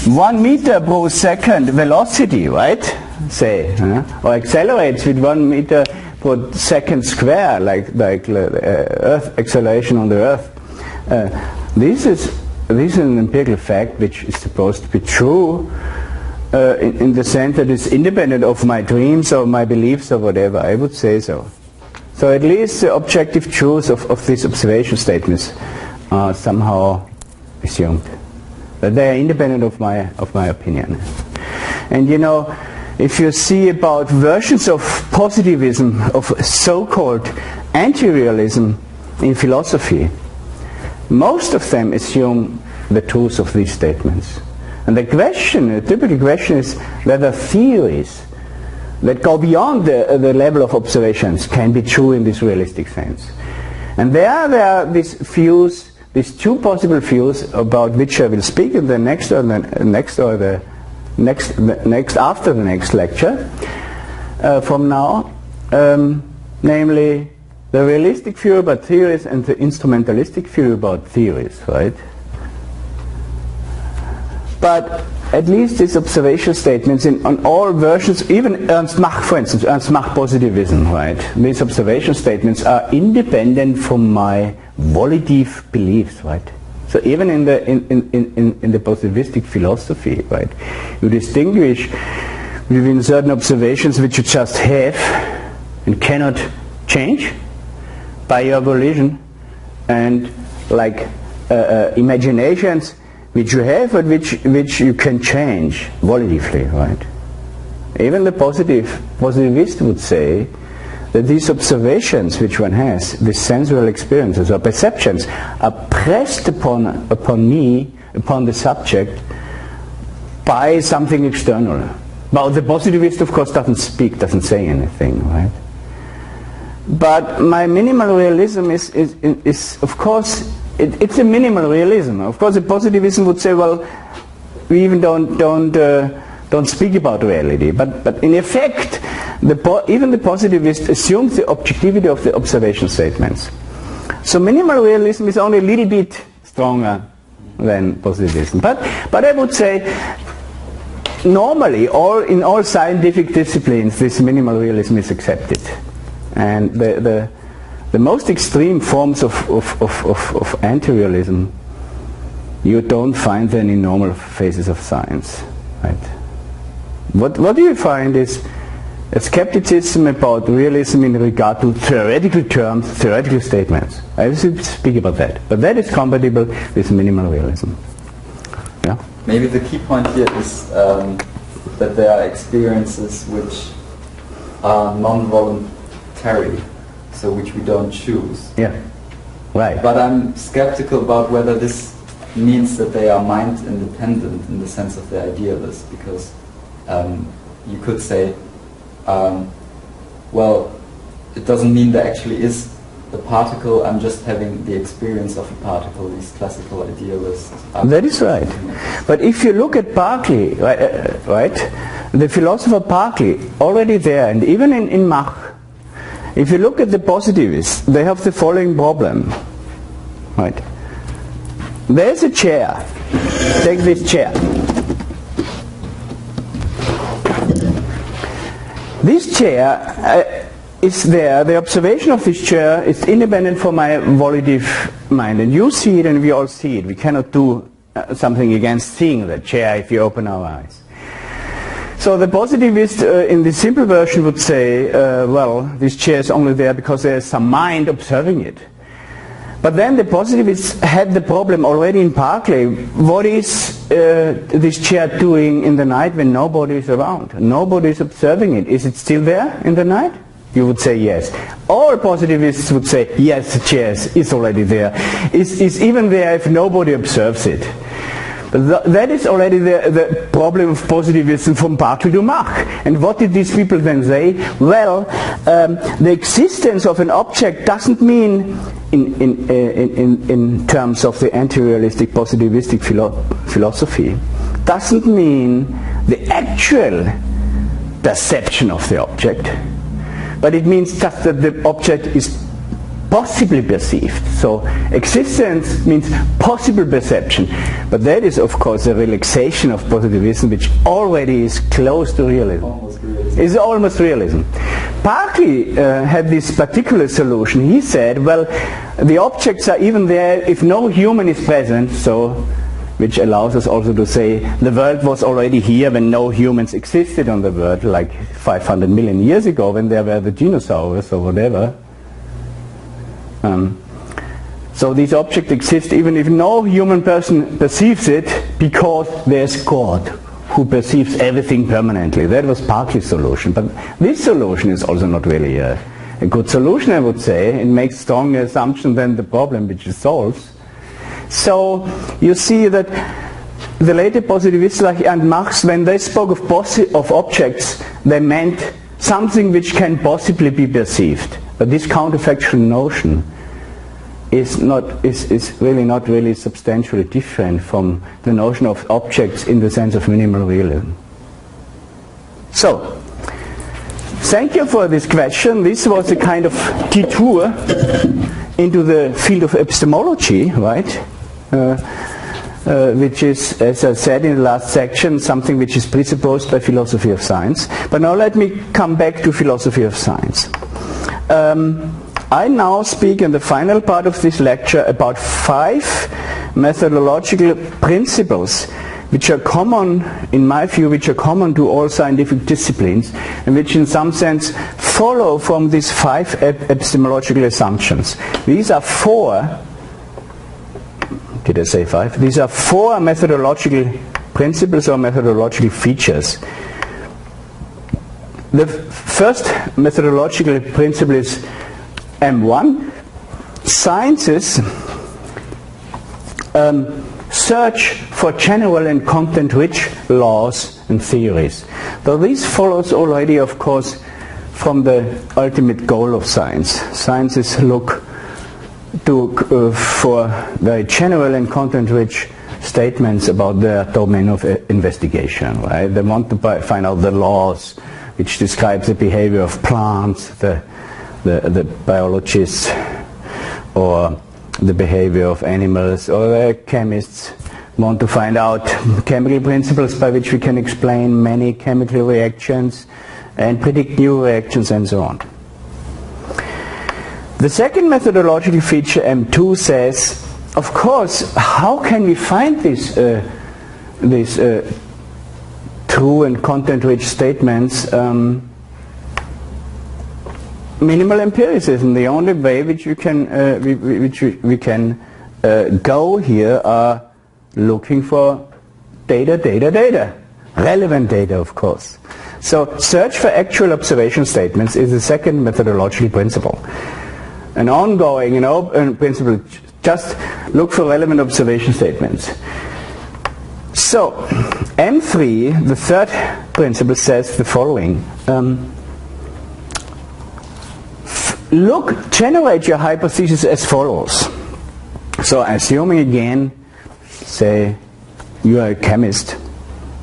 1 meter per second velocity, right? Say, or accelerates with 1 meter per second square, like Earth acceleration on the Earth. This is an empirical fact which is supposed to be true in the sense that it's independent of my dreams or my beliefs or whatever. I would say so. So at least the objective truth of these observation statements are somehow assumed. That they are independent of my opinion. And you know, if you see about versions of positivism, of so-called anti-realism in philosophy, most of them assume the truth of these statements. And the typical question is whether theories that go beyond the level of observations can be true in this realistic sense. And there are these views, these 2 possible views about which I will speak in the next after the next lecture from now, namely the realistic view about theories and the instrumentalistic view about theories, right? But at least these observation statements on all versions, even Ernst Mach, for instance, Ernst Mach positivism, right? These observation statements are independent from my volitive beliefs, right? So even in the positivistic philosophy, right, you distinguish between certain observations which you just have and cannot change by your volition, and like imaginations which you have but which you can change volitively, right? Even the positivist would say that these observations which one has, these sensual experiences or perceptions, are pressed upon me, upon the subject, by something external. Well, the positivist, of course, doesn't speak, doesn't say anything, right? But my minimal realism is of course, it's a minimal realism. Of course, the positivism would say, well, we even don't speak about reality. But in effect, even the positivist assumes the objectivity of the observation statements. So minimal realism is only a little bit stronger than positivism. But I would say, normally, in all scientific disciplines, this minimal realism is accepted. And the most extreme forms of anti-realism, you don't find them in normal phases of science, right? What do you find is a skepticism about realism in regard to theoretical terms, theoretical statements. I will speak about that. But that is compatible with minimal realism. Yeah? Maybe the key point here is that there are experiences which are non-voluntary, so which we don't choose. Yeah, right. But I'm skeptical about whether this means that they are mind independent in the sense of the idealist, because you could say, well, it doesn't mean there actually is a particle, I'm just having the experience of a particle, these classical idealists. That is right. But if you look at Berkeley, right, the philosopher Berkeley, already there, and even in Mach, if you look at the positivists, they have the following problem, right? There's a chair. Take this chair. This chair is there. The observation of this chair is independent from my volitive mind. And you see it and we all see it. We cannot do something against seeing the chair if you open our eyes. So the positivist in the simple version would say, well, this chair is only there because there is some mind observing it. But then the positivists had the problem already in Berkeley. What is this chair doing in the night when nobody is around? Nobody is observing it. Is it still there in the night? You would say yes. All positivists would say yes, the chair is already there. It's even there if nobody observes it. But that is already the problem of positivism from Berkeley to Mach. And what did these people then say? Well, the existence of an object doesn't mean, in terms of the anti-realistic positivistic philosophy, doesn't mean the actual perception of the object, but it means just that the object is possibly perceived. So existence means possible perception. But that is, of course, a relaxation of positivism which already is close to realism. Almost realism. It's almost realism. Berkeley had this particular solution. He said, well, the objects are even there if no human is present, so which allows us also to say the world was already here when no humans existed on the world, like 500 million years ago when there were the dinosaurs or whatever. So these objects exist even if no human person perceives it, because there's God who perceives everything permanently. That was Berkeley's solution. But this solution is also not really a good solution, I would say. It makes stronger assumption than the problem which it solves. So you see that the later positivists like and Marx, when they spoke of objects, they meant something which can possibly be perceived. But this counterfactual notion is really not really substantially different from the notion of objects in the sense of minimal realism. So, thank you for this question. This was a kind of detour into the field of epistemology, right? Which is, as I said in the last section, something which is presupposed by philosophy of science. But now let me come back to philosophy of science. I now speak in the final part of this lecture about 5 methodological principles which are common, in my view, which are common to all scientific disciplines, and which in some sense follow from these 5 epistemological assumptions. These are 4, did I say 5? These are 4 methodological principles or methodological features the first methodological principle is M1. Sciences search for general and content-rich laws and theories. Though this follows already, of course, from the ultimate goal of science. Sciences look for very general and content-rich statements about their domain of investigation. Right? They want to find out the laws which describe the behavior of plants, the biologists, or the behavior of animals, or the chemists want to find out chemical principles by which we can explain many chemical reactions and predict new reactions and so on. The second methodological feature, M2, says, of course, how can we find these true and content-rich statements? Minimal empiricism. The only way which we can go here are looking for data, relevant data, of course. So search for actual observation statements is the second methodological principle. An ongoing principle, just look for relevant observation statements. So M3, the third principle, says the following. Generate your hypothesis as follows. So assuming again, say you are a chemist,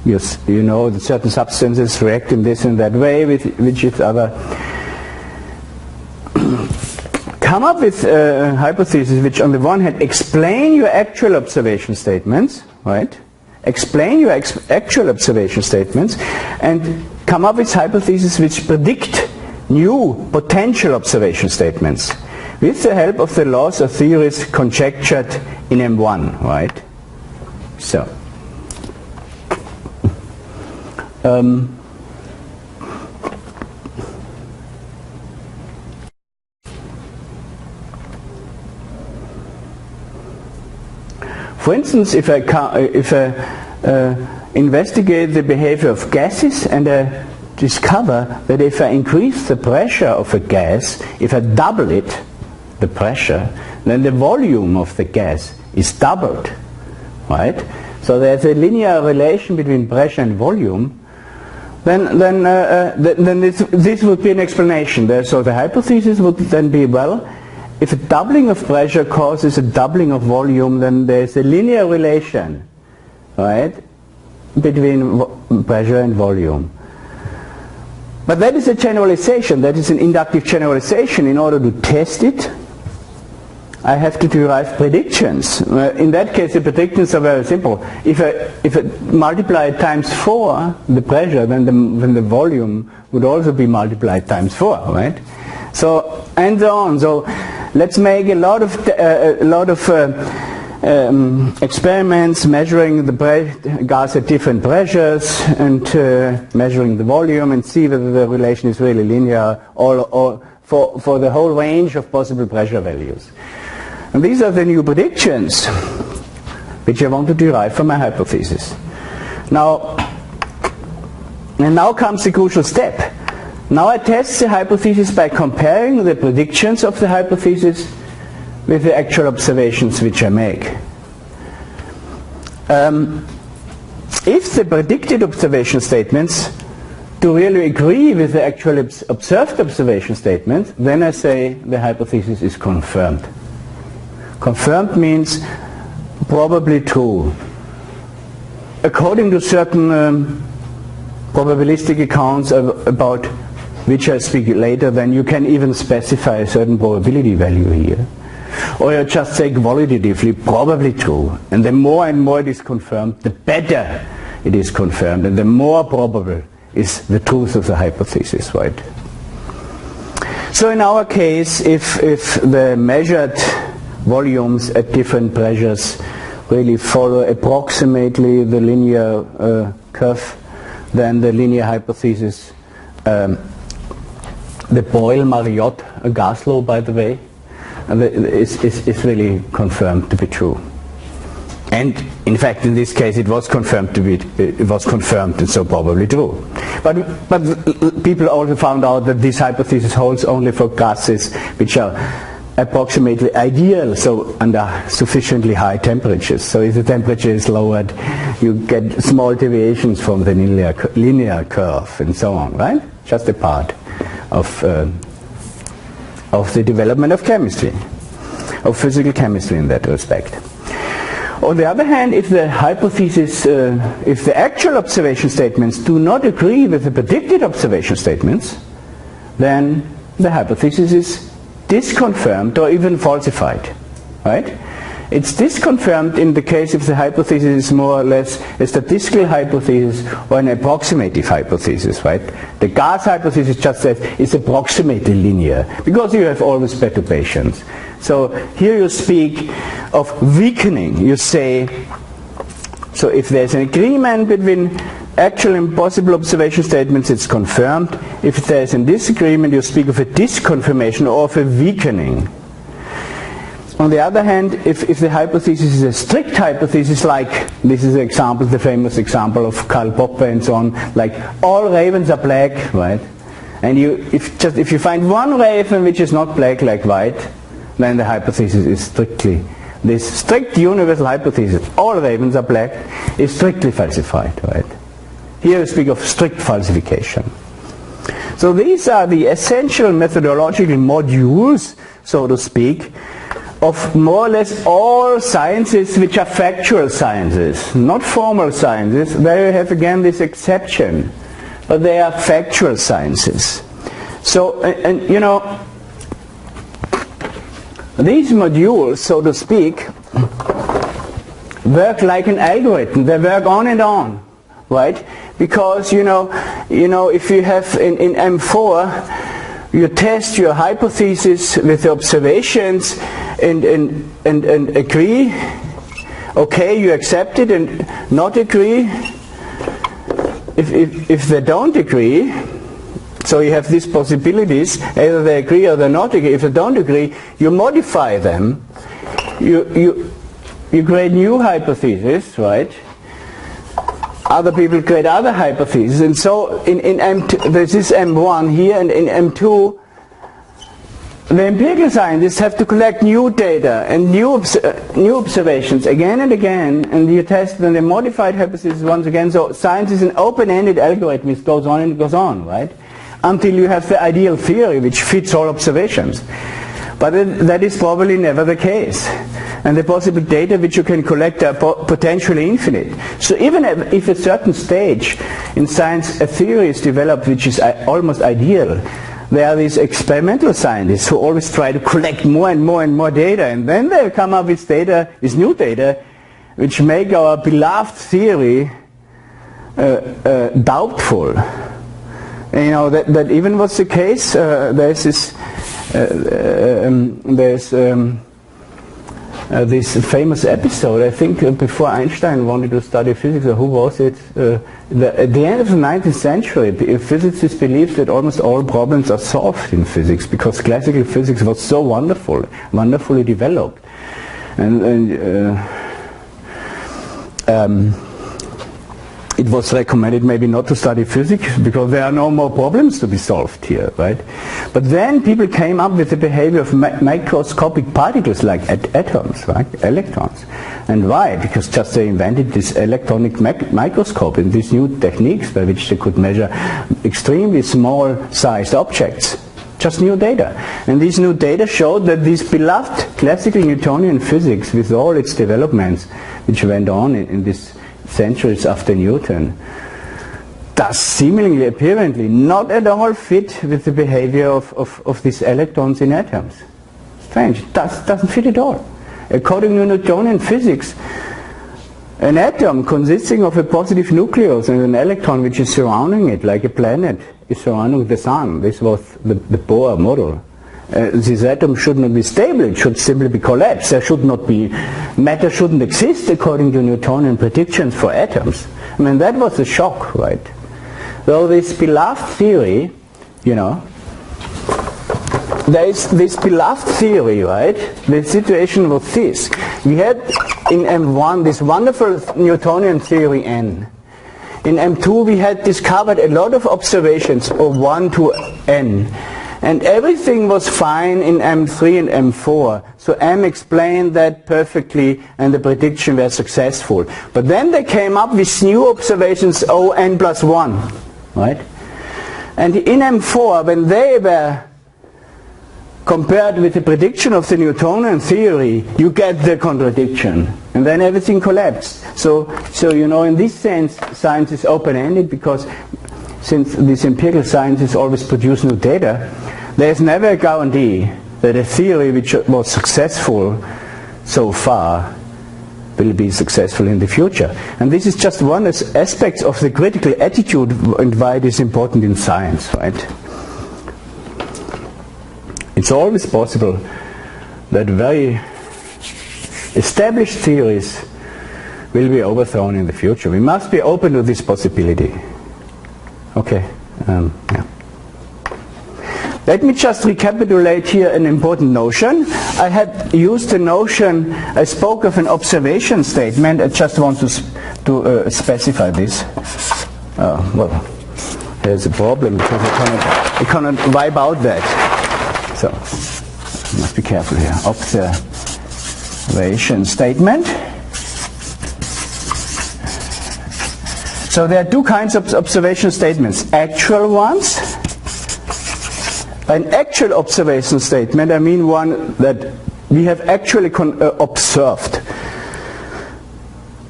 you know that certain substances react in this and that way with each other. Come up with hypotheses which on the one hand explain your actual observation statements, right? Explain your actual observation statements and come up with hypotheses which predict new potential observation statements with the help of the laws or theories conjectured in M1, right? So, for instance, if I investigate the behavior of gases and discover that if I increase the pressure of a gas, if I double it, the pressure, then the volume of the gas is doubled, right? So there's a linear relation between pressure and volume. Then this would be an explanation. So the hypothesis would then be, well, if a doubling of pressure causes a doubling of volume, then there's a linear relation, right, between pressure and volume. But that is a generalization, that is an inductive generalization. In order to test it, I have to derive predictions. In that case, the predictions are very simple. If I multiply times 4 the pressure, then the volume would also be multiplied times 4, right? So, and so on. So let's make a lot of experiments measuring the gas at different pressures and measuring the volume and see whether the relation is really linear or for the whole range of possible pressure values. And these are the new predictions which I want to derive from my hypothesis. Now comes the crucial step. Now I test the hypothesis by comparing the predictions of the hypothesis with the actual observations which I make. If the predicted observation statements do really agree with the actual observed observation statement, then I say the hypothesis is confirmed. Confirmed means probably true. According to certain probabilistic accounts about which I'll speak later, then you can even specify a certain probability value here. Or you just say qualitatively, probably true. And the more and more it is confirmed, the better it is confirmed, and the more probable is the truth of the hypothesis, right? So in our case, if the measured volumes at different pressures really follow approximately the linear curve, then the linear hypothesis, the Boyle-Mariotte gas law, by the way, is really confirmed to be true. And in fact, in this case, it was confirmed and so probably true. But people also found out that this hypothesis holds only for gases which are approximately ideal, so under sufficiently high temperatures. So if the temperature is lowered, you get small deviations from the linear curve and so on, right? Just a part of the development of chemistry, of physical chemistry in that respect. On the other hand, if the hypothesis, if the actual observation statements do not agree with the predicted observation statements, then the hypothesis is disconfirmed or even falsified, right? It's disconfirmed in the case if the hypothesis is more or less a statistical hypothesis or an approximative hypothesis, right? The gas hypothesis just says it's approximately linear because you have always perturbations. So here you speak of weakening. You say, so if there's an agreement between actual and possible observation statements, it's confirmed. If there's a disagreement, you speak of a disconfirmation or of a weakening. On the other hand, if the hypothesis is a strict hypothesis, like this is the example, the famous example of Karl Popper and so on, like all ravens are black, right? And if you find one raven which is not black like white, then the hypothesis is strictly, this strict universal hypothesis, all ravens are black, is strictly falsified, right? Here we speak of strict falsification. So these are the essential methodological modules, so to speak, of more or less all sciences which are factual sciences, not formal sciences. There you have again this exception, but they are factual sciences. So, and you know, these modules, so to speak, work like an algorithm. They work on and on, right? Because you know, if you have in M4, you test your hypothesis with the observations and agree. Okay, you accept it, and not agree. If they don't agree, so you have these possibilities, either they agree or they not agree. If they don't agree, you modify them. You create new hypotheses, right? Other people create other hypotheses, and so in M2, this is M1 here, and in M2, the empirical scientists have to collect new data and new observations again and again, and you test them, the modified hypothesis once again. So science is an open-ended algorithm. It goes on and it goes on, right? Until you have the ideal theory which fits all observations. But that is probably never the case. And the possible data which you can collect are potentially infinite. So even if at a certain stage in science a theory is developed which is almost ideal, there are these experimental scientists who always try to collect more and more and more data, and then they come up with data, with new data, which make our beloved theory doubtful. And you know that even was the case. There's this famous episode, I think before Einstein wanted to study physics, or who was it? At the end of the 19th century, physicists believed that almost all problems are solved in physics because classical physics was so wonderfully developed. It was recommended maybe not to study physics because there are no more problems to be solved here, right? But then people came up with the behavior of microscopic particles like atoms, right? Electrons. And why? Because just they invented this electronic microscope and these new techniques by which they could measure extremely small sized objects. Just new data. And these new data showed that this beloved classical Newtonian physics, with all its developments which went on in this centuries after Newton, does seemingly, apparently, not at all fit with the behavior of these electrons in atoms. Strange. It doesn't fit at all. According to Newtonian physics, an atom consisting of a positive nucleus and an electron which is surrounding it, like a planet is surrounding the sun. This was the Bohr model. This atom should not be stable, it should simply be collapsed. There should not be, matter shouldn't exist according to Newtonian predictions for atoms. I mean, that was a shock, right? So this beloved theory, you know, there is this beloved theory, right? The situation was this. We had in M1 this wonderful Newtonian theory N. In M2 we had discovered a lot of observations of 1 to N. And everything was fine in M3 and M4. So M explained that perfectly and the prediction were successful. But then they came up with new observations O n plus 1. Right? And in M4, when they were compared with the prediction of the Newtonian theory, you get the contradiction. And then everything collapsed. So you know, in this sense, science is open-ended because since this empirical science is always produce new data, there is never a guarantee that a theory which was successful so far will be successful in the future. And this is just one aspect of the critical attitude and why it is important in science, right? It's always possible that very established theories will be overthrown in the future. We must be open to this possibility. Okay. Yeah. Let me just recapitulate here an important notion. I had used the notion, I spoke of an observation statement. I just want to specify this. Well, there's a problem because I cannot wipe out that. So, I must be careful here. Observation statement. So there are two kinds of observation statements. Actual ones. An actual observation statement, I mean one that we have actually observed.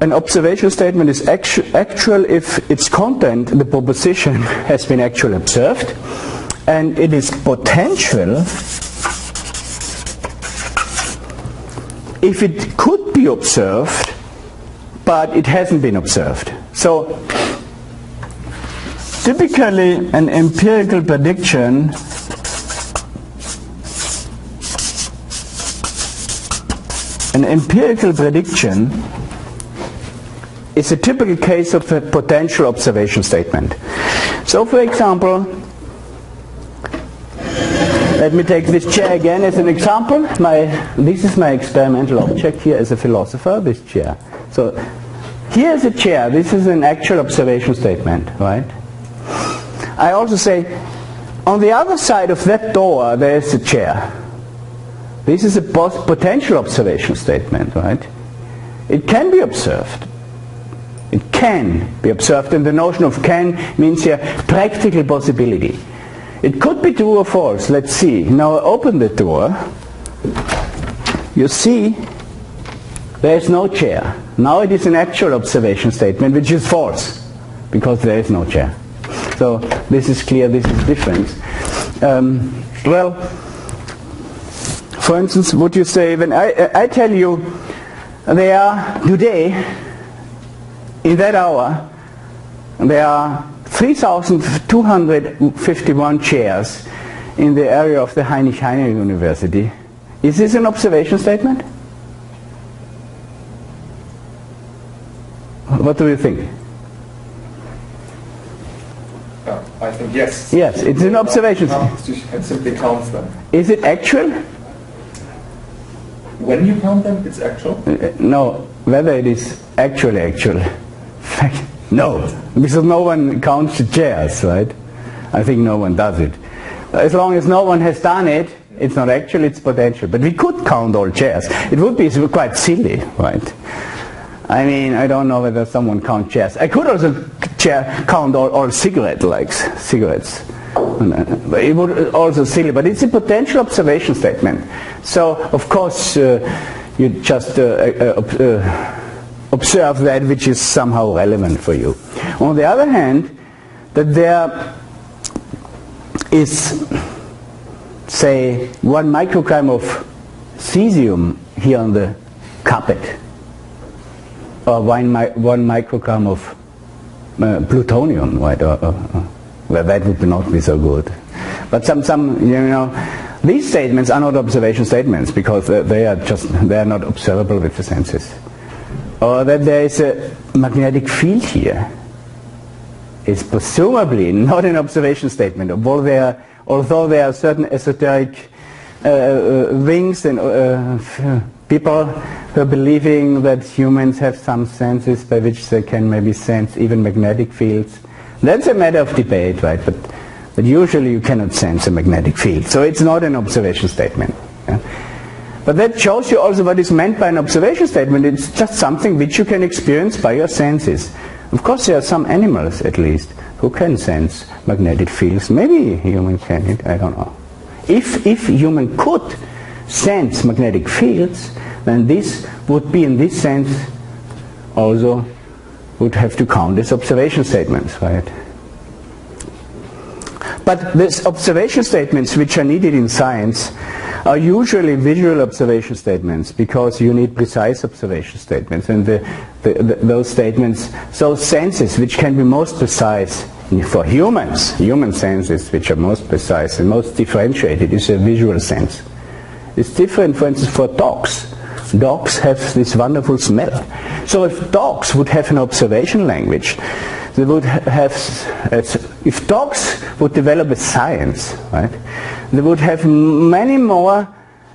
An observation statement is actual if its content, the proposition, has been actually observed, and it is potential if it could be observed, but it hasn't been observed. So, typically an empirical prediction is a typical case of a potential observation statement. So, for example, let me take this chair again as an example. This is my experimental object here as a philosopher, this chair. So, here is a chair. This is an actual observation statement, right? I also say, on the other side of that door, there is a chair. This is a potential observation statement, right? It can be observed. It can be observed, and the notion of can means here practical possibility. It could be true or false. Let's see. Now I open the door. You see, there is no chair. Now it is an actual observation statement, which is false, because there is no chair. So this is clear, this is different. Well, for instance, would you say, when I tell you there are today, in that hour, there are 3,251 chairs in the area of the Heinrich Heine University. Is this an observation statement? What do you think? I think yes. Yes, it's an observation. You can simply count them. Is it actual? When you count them, it's actual? No, whether it is actually actual. No, because no one counts the chairs, right? I think no one does it. As long as no one has done it, it's not actual, it's potential. But we could count all chairs. It would be quite silly, right? I mean, I don't know whether someone counts chairs. I could also count all cigarettes. But it would also silly, but it's a potential observation statement. So, of course, you just observe that which is somehow relevant for you. On the other hand, that there is, say, 1 microgram of cesium here on the carpet, or 1 microgram of plutonium, right? Well, that would not be so good. But some, you know, these statements are not observation statements because they are not observable with the senses. Or that there is a magnetic field here is presumably not an observation statement, although there are certain esoteric wings and people who are believing that humans have some senses by which they can maybe sense even magnetic fields. That's a matter of debate, right? But usually you cannot sense a magnetic field. So it's not an observation statement. Yeah? But that shows you also what is meant by an observation statement. It's just something which you can experience by your senses. Of course there are some animals at least who can sense magnetic fields. Maybe human can, I don't know. If human could sense magnetic fields, then this would be, in this sense, also would have to count as observation statements, right? But these observation statements which are needed in science are usually visual observation statements, because you need precise observation statements, and those statements, those senses which can be most precise for humans, human senses which are most precise and most differentiated is a visual sense. It's different, for instance, for dogs. Dogs have this wonderful smell. So if dogs would have an observation language, they would have, if dogs would develop a science, right, they would have many more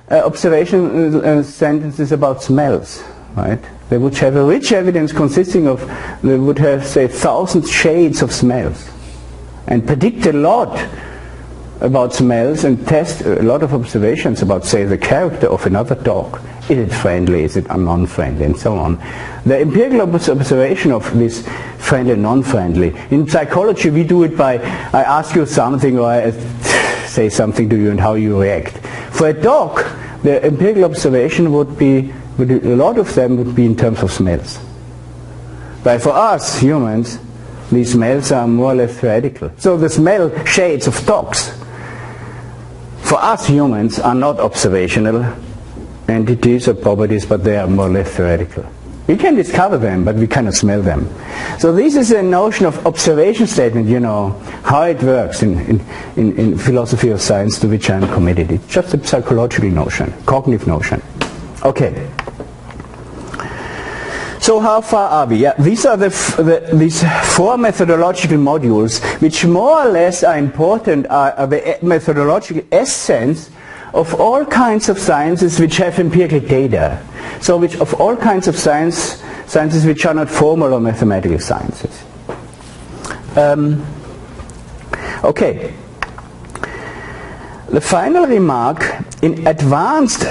observation sentences about smells, right? They would have a rich evidence consisting of, they would have, say, 1,000 shades of smells and predict a lot about smells and test a lot of observations about, say, the character of another dog. Is it friendly, is it non-friendly, and so on. The empirical observation of this friendly and non-friendly. In psychology we do it by, I ask you something or I say something to you and how you react. For a dog, the empirical observation would be, a lot of them would be in terms of smells. But for us humans, these smells are more or less theoretical. So the smell shades of dogs, for us humans, are not observational entities or properties, but they are more or less theoretical. We can discover them, but we cannot smell them. So this is a notion of observation statement, you know, how it works in philosophy of science, to which I am committed. It's just a psychological notion, cognitive notion. Okay. So how far are we? Yeah, these are these four methodological modules, which more or less are important, are the methodological essence of all kinds of sciences which have empirical data. So which of all kinds of sciences which are not formal or mathematical sciences. Okay. The final remark, in advanced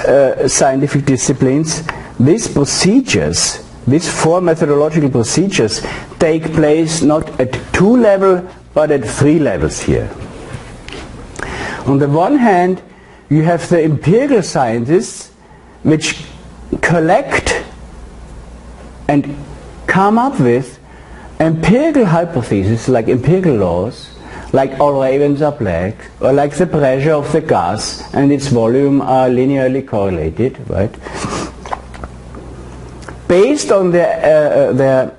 scientific disciplines, these procedures, these four methodological procedures, take place not at 2 levels but at 3 levels here. On the one hand, you have the empirical scientists which collect and come up with empirical hypotheses, like empirical laws, like all ravens are black, or like the pressure of the gas and its volume are linearly correlated, right? Based on their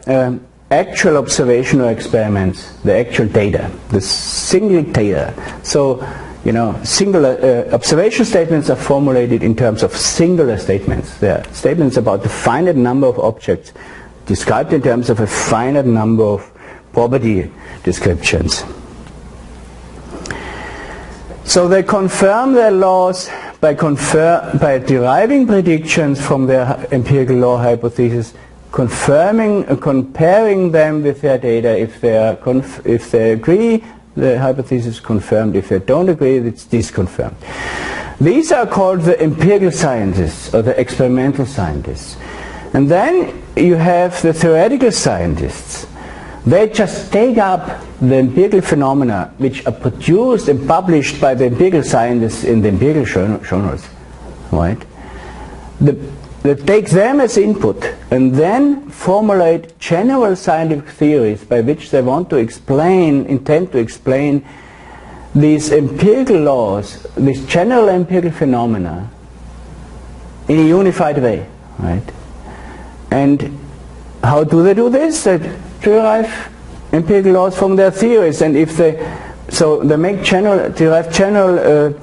actual observation or experiments, the actual data, the single data. So, you know, singular observation statements are formulated in terms of singular statements. They are statements about the finite number of objects described in terms of a finite number of property descriptions. So they confirm their laws by deriving predictions from their empirical law hypothesis, comparing them with their data. If they agree, the hypothesis is confirmed. If they don't agree, it's disconfirmed. These are called the empirical scientists or the experimental scientists. And then you have the theoretical scientists. They just take up the empirical phenomena which are produced and published by the empirical scientists in the empirical journals, right? They take them as input and then formulate general scientific theories by which they want to intend to explain these empirical laws, these general empirical phenomena in a unified way, right? And how do they do this? They derive empirical laws from their theories, and if they derive general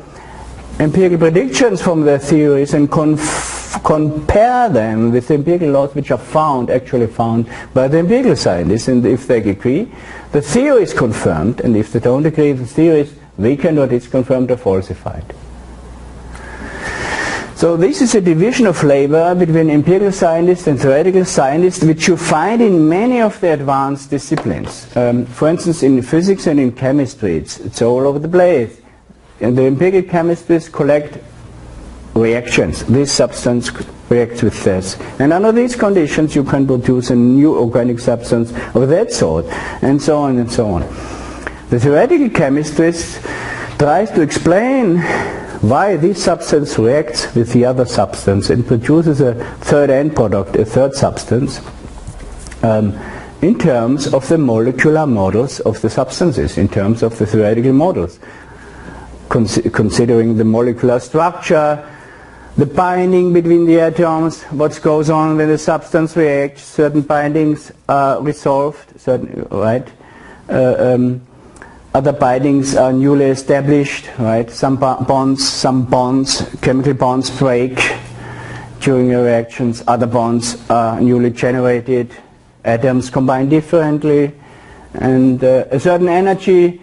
empirical predictions from their theories and compare them with the empirical laws which are actually found by the empirical scientists, and if they agree, the theory is confirmed, and if they don't agree, the theory is weakened or disconfirmed or falsified. So this is a division of labor between empirical scientists and theoretical scientists, which you find in many of the advanced disciplines. For instance, in physics and in chemistry, it's all over the place. And the empirical chemists collect reactions. This substance reacts with this. And under these conditions, you can produce a new organic substance of that sort, and so on and so on. The theoretical chemist tries to explain why this substance reacts with the other substance and produces a third end product, a third substance, in terms of the molecular models of the substances, in terms of the theoretical models, considering the molecular structure, the binding between the atoms, what goes on when the substance reacts, certain bindings are resolved, certain, right? Other bindings are newly established, right? Some bonds, chemical bonds break during reactions. Other bonds are newly generated. Atoms combine differently, and a certain energy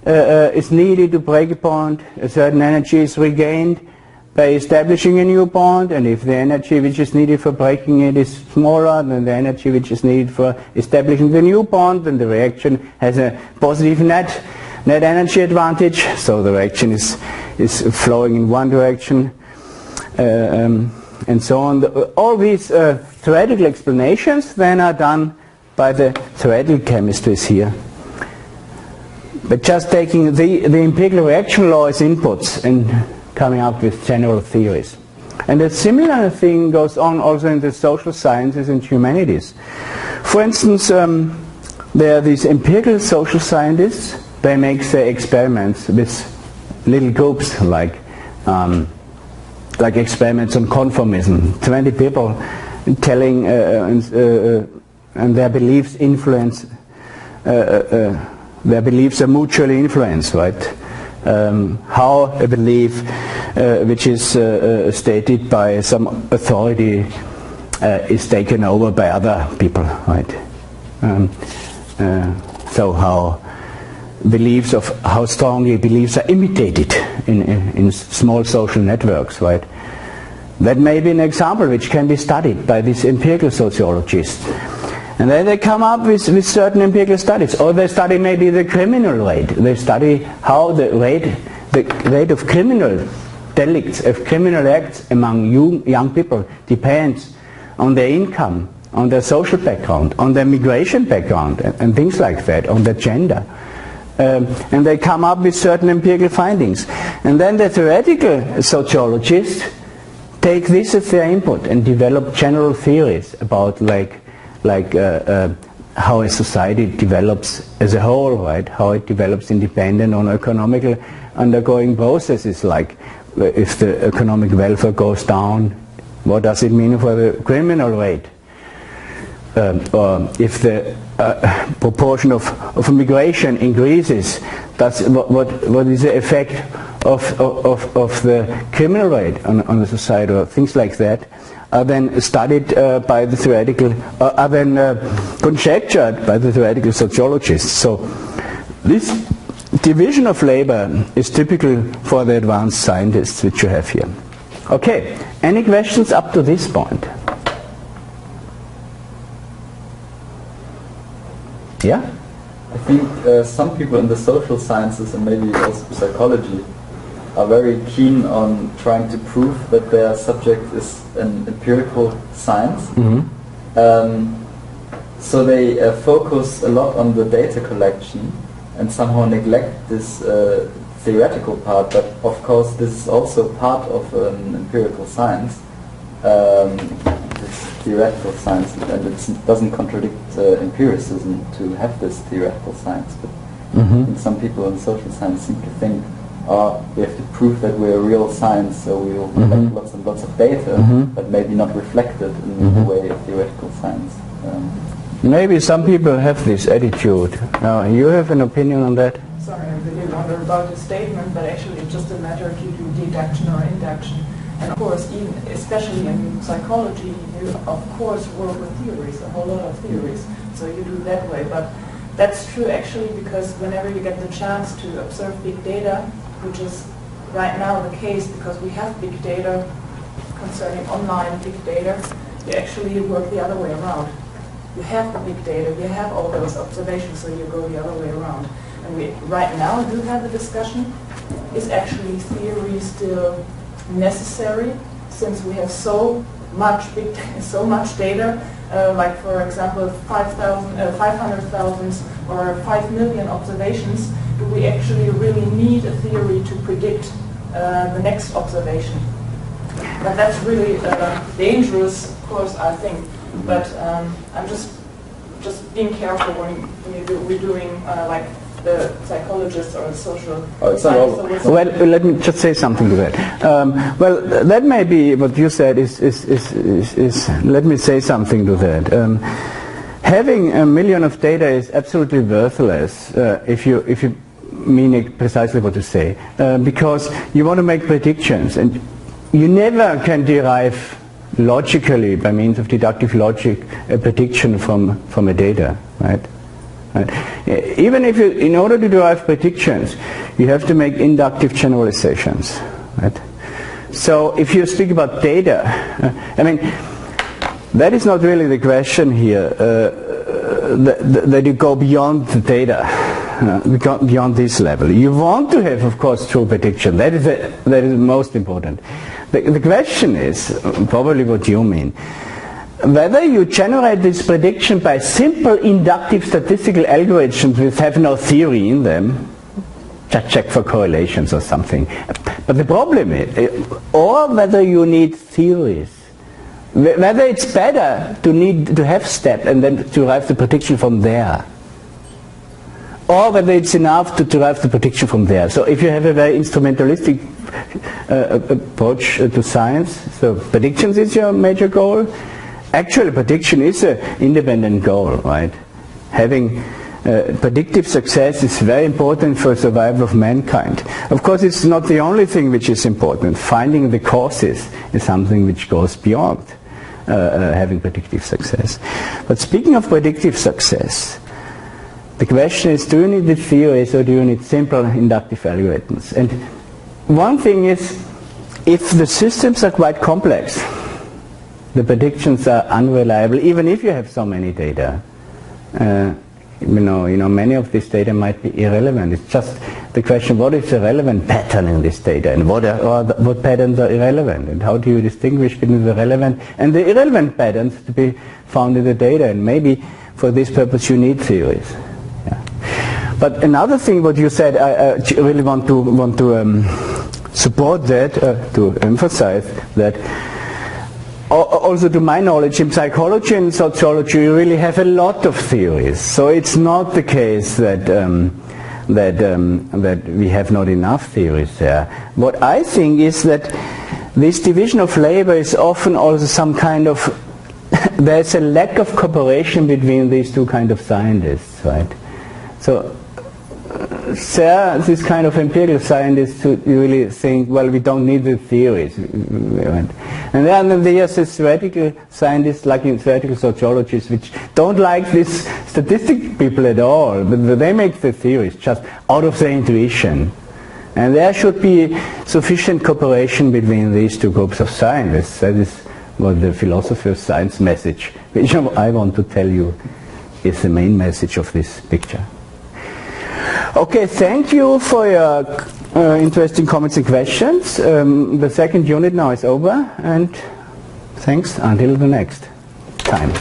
is needed to break a bond. A certain energy is regained by establishing a new bond, and if the energy which is needed for breaking it is smaller than the energy which is needed for establishing the new bond, then the reaction has a positive net energy advantage, so the reaction is flowing in one direction, and so on. All these theoretical explanations then are done by the theoretical chemistries here. But just taking the empirical reaction law as inputs and coming up with general theories. And a similar thing goes on also in the social sciences and humanities. For instance, there are these empirical social scientists. They make their experiments with little groups, like experiments on conformism. 20 people telling, and their beliefs influence. Their beliefs are mutually influenced, right? How a belief which is stated by some authority is taken over by other people, right? So how strongly beliefs are imitated in small social networks, right? That may be an example which can be studied by these empirical sociologists. And then they come up with certain empirical studies. Or they study maybe the criminal rate. They study how the rate of criminal delicts, of criminal acts among young people depends on their income, on their social background, on their migration background, and things like that, on their gender. And they come up with certain empirical findings. And then the theoretical sociologists take this as their input and develop general theories about how a society develops as a whole, right? How it develops independent on economical undergoing processes, like if the economic welfare goes down, what does it mean for the criminal rate? Or if the proportion of immigration increases, what is the effect of the criminal rate on the society, or things like that, are then studied by the theoretical, are then conjectured by the theoretical sociologists. So this division of labor is typical for the advanced scientists which you have here. Okay, any questions up to this point? Yeah? I think some people in the social sciences and maybe also psychology are very keen on trying to prove that their subject is an empirical science. Mm-hmm. So they focus a lot on the data collection and somehow neglect this theoretical part, but of course this is also part of an empirical science, this theoretical science, and it doesn't contradict empiricism to have this theoretical science, but I think some people in social science seem to think, we have to prove that we're a real science, so we will collect lots and lots of data, but maybe not reflected in the way of theoretical science. Maybe some people have this attitude. You have an opinion on that? Sorry, I really wonder about the statement, but actually it's just a matter if you do deduction or induction. And of course, even especially in psychology, you of course work with theories, a whole lot of theories, so you do that way. But that's true actually, because whenever you get the chance to observe big data, which is right now the case because we have big data concerning online big data, you actually work the other way around. You have the big data, you have all those observations, so you go the other way around. And we right now do have a discussion, is actually theory still necessary, since we have so much data, like for example 500,000 or 5 million observations, do we actually really need a theory to predict the next observation? But that's really dangerous, of course, I think. But I'm just being careful when we're doing like the psychologists or the social science. Well, let me just say something to that. Well, that may be what you said is let me say something to that. Having a million of data is absolutely worthless if you mean it precisely what you say, because you want to make predictions, and you never can derive logically, by means of deductive logic, a prediction from a data, right? Even if you, in order to derive predictions, you have to make inductive generalizations, right? So if you speak about data, I mean, that is not really the question here, that you go beyond the data, beyond this level. You want to have, of course, true prediction. That is most important. The question is, probably what you mean, whether you generate this prediction by simple inductive statistical algorithms which have no theory in them, just check for correlations or something. But the problem is, or whether you need theories, whether it's better to have step and then derive the prediction from there, or whether it's enough to derive the prediction from there. So if you have a very instrumentalistic approach to science, so predictions is your major goal. Actually, prediction is an independent goal, right? Having predictive success is very important for survival of mankind. Of course, it's not the only thing which is important. Finding the causes is something which goes beyond having predictive success. But speaking of predictive success, the question is, do you need the theories or do you need simple inductive algorithms? And one thing is, if the systems are quite complex, the predictions are unreliable, even if you have so many data. Many of these data might be irrelevant. It's just the question, what is the relevant pattern in this data, and what patterns are irrelevant, and how do you distinguish between the relevant and the irrelevant patterns to be found in the data? And maybe for this purpose you need theories. Yeah. But another thing, what you said, I really want to support that, to emphasize that. Also, to my knowledge, in psychology and sociology, you really have a lot of theories. So it's not the case that we have not enough theories there. What I think is that this division of labor is often also some kind of there's a lack of cooperation between these two kind of scientists, right? So this kind of empirical scientists who really think, well, we don't need the theories. And then there's theoretical scientists, like in theoretical sociologists, which don't like these statistic people at all, but they make the theories just out of their intuition. And there should be sufficient cooperation between these two groups of scientists. That is what the philosophy of science message, which I want to tell you, is the main message of this picture. Okay, thank you for your interesting comments and questions. The second unit now is over, and thanks until the next time.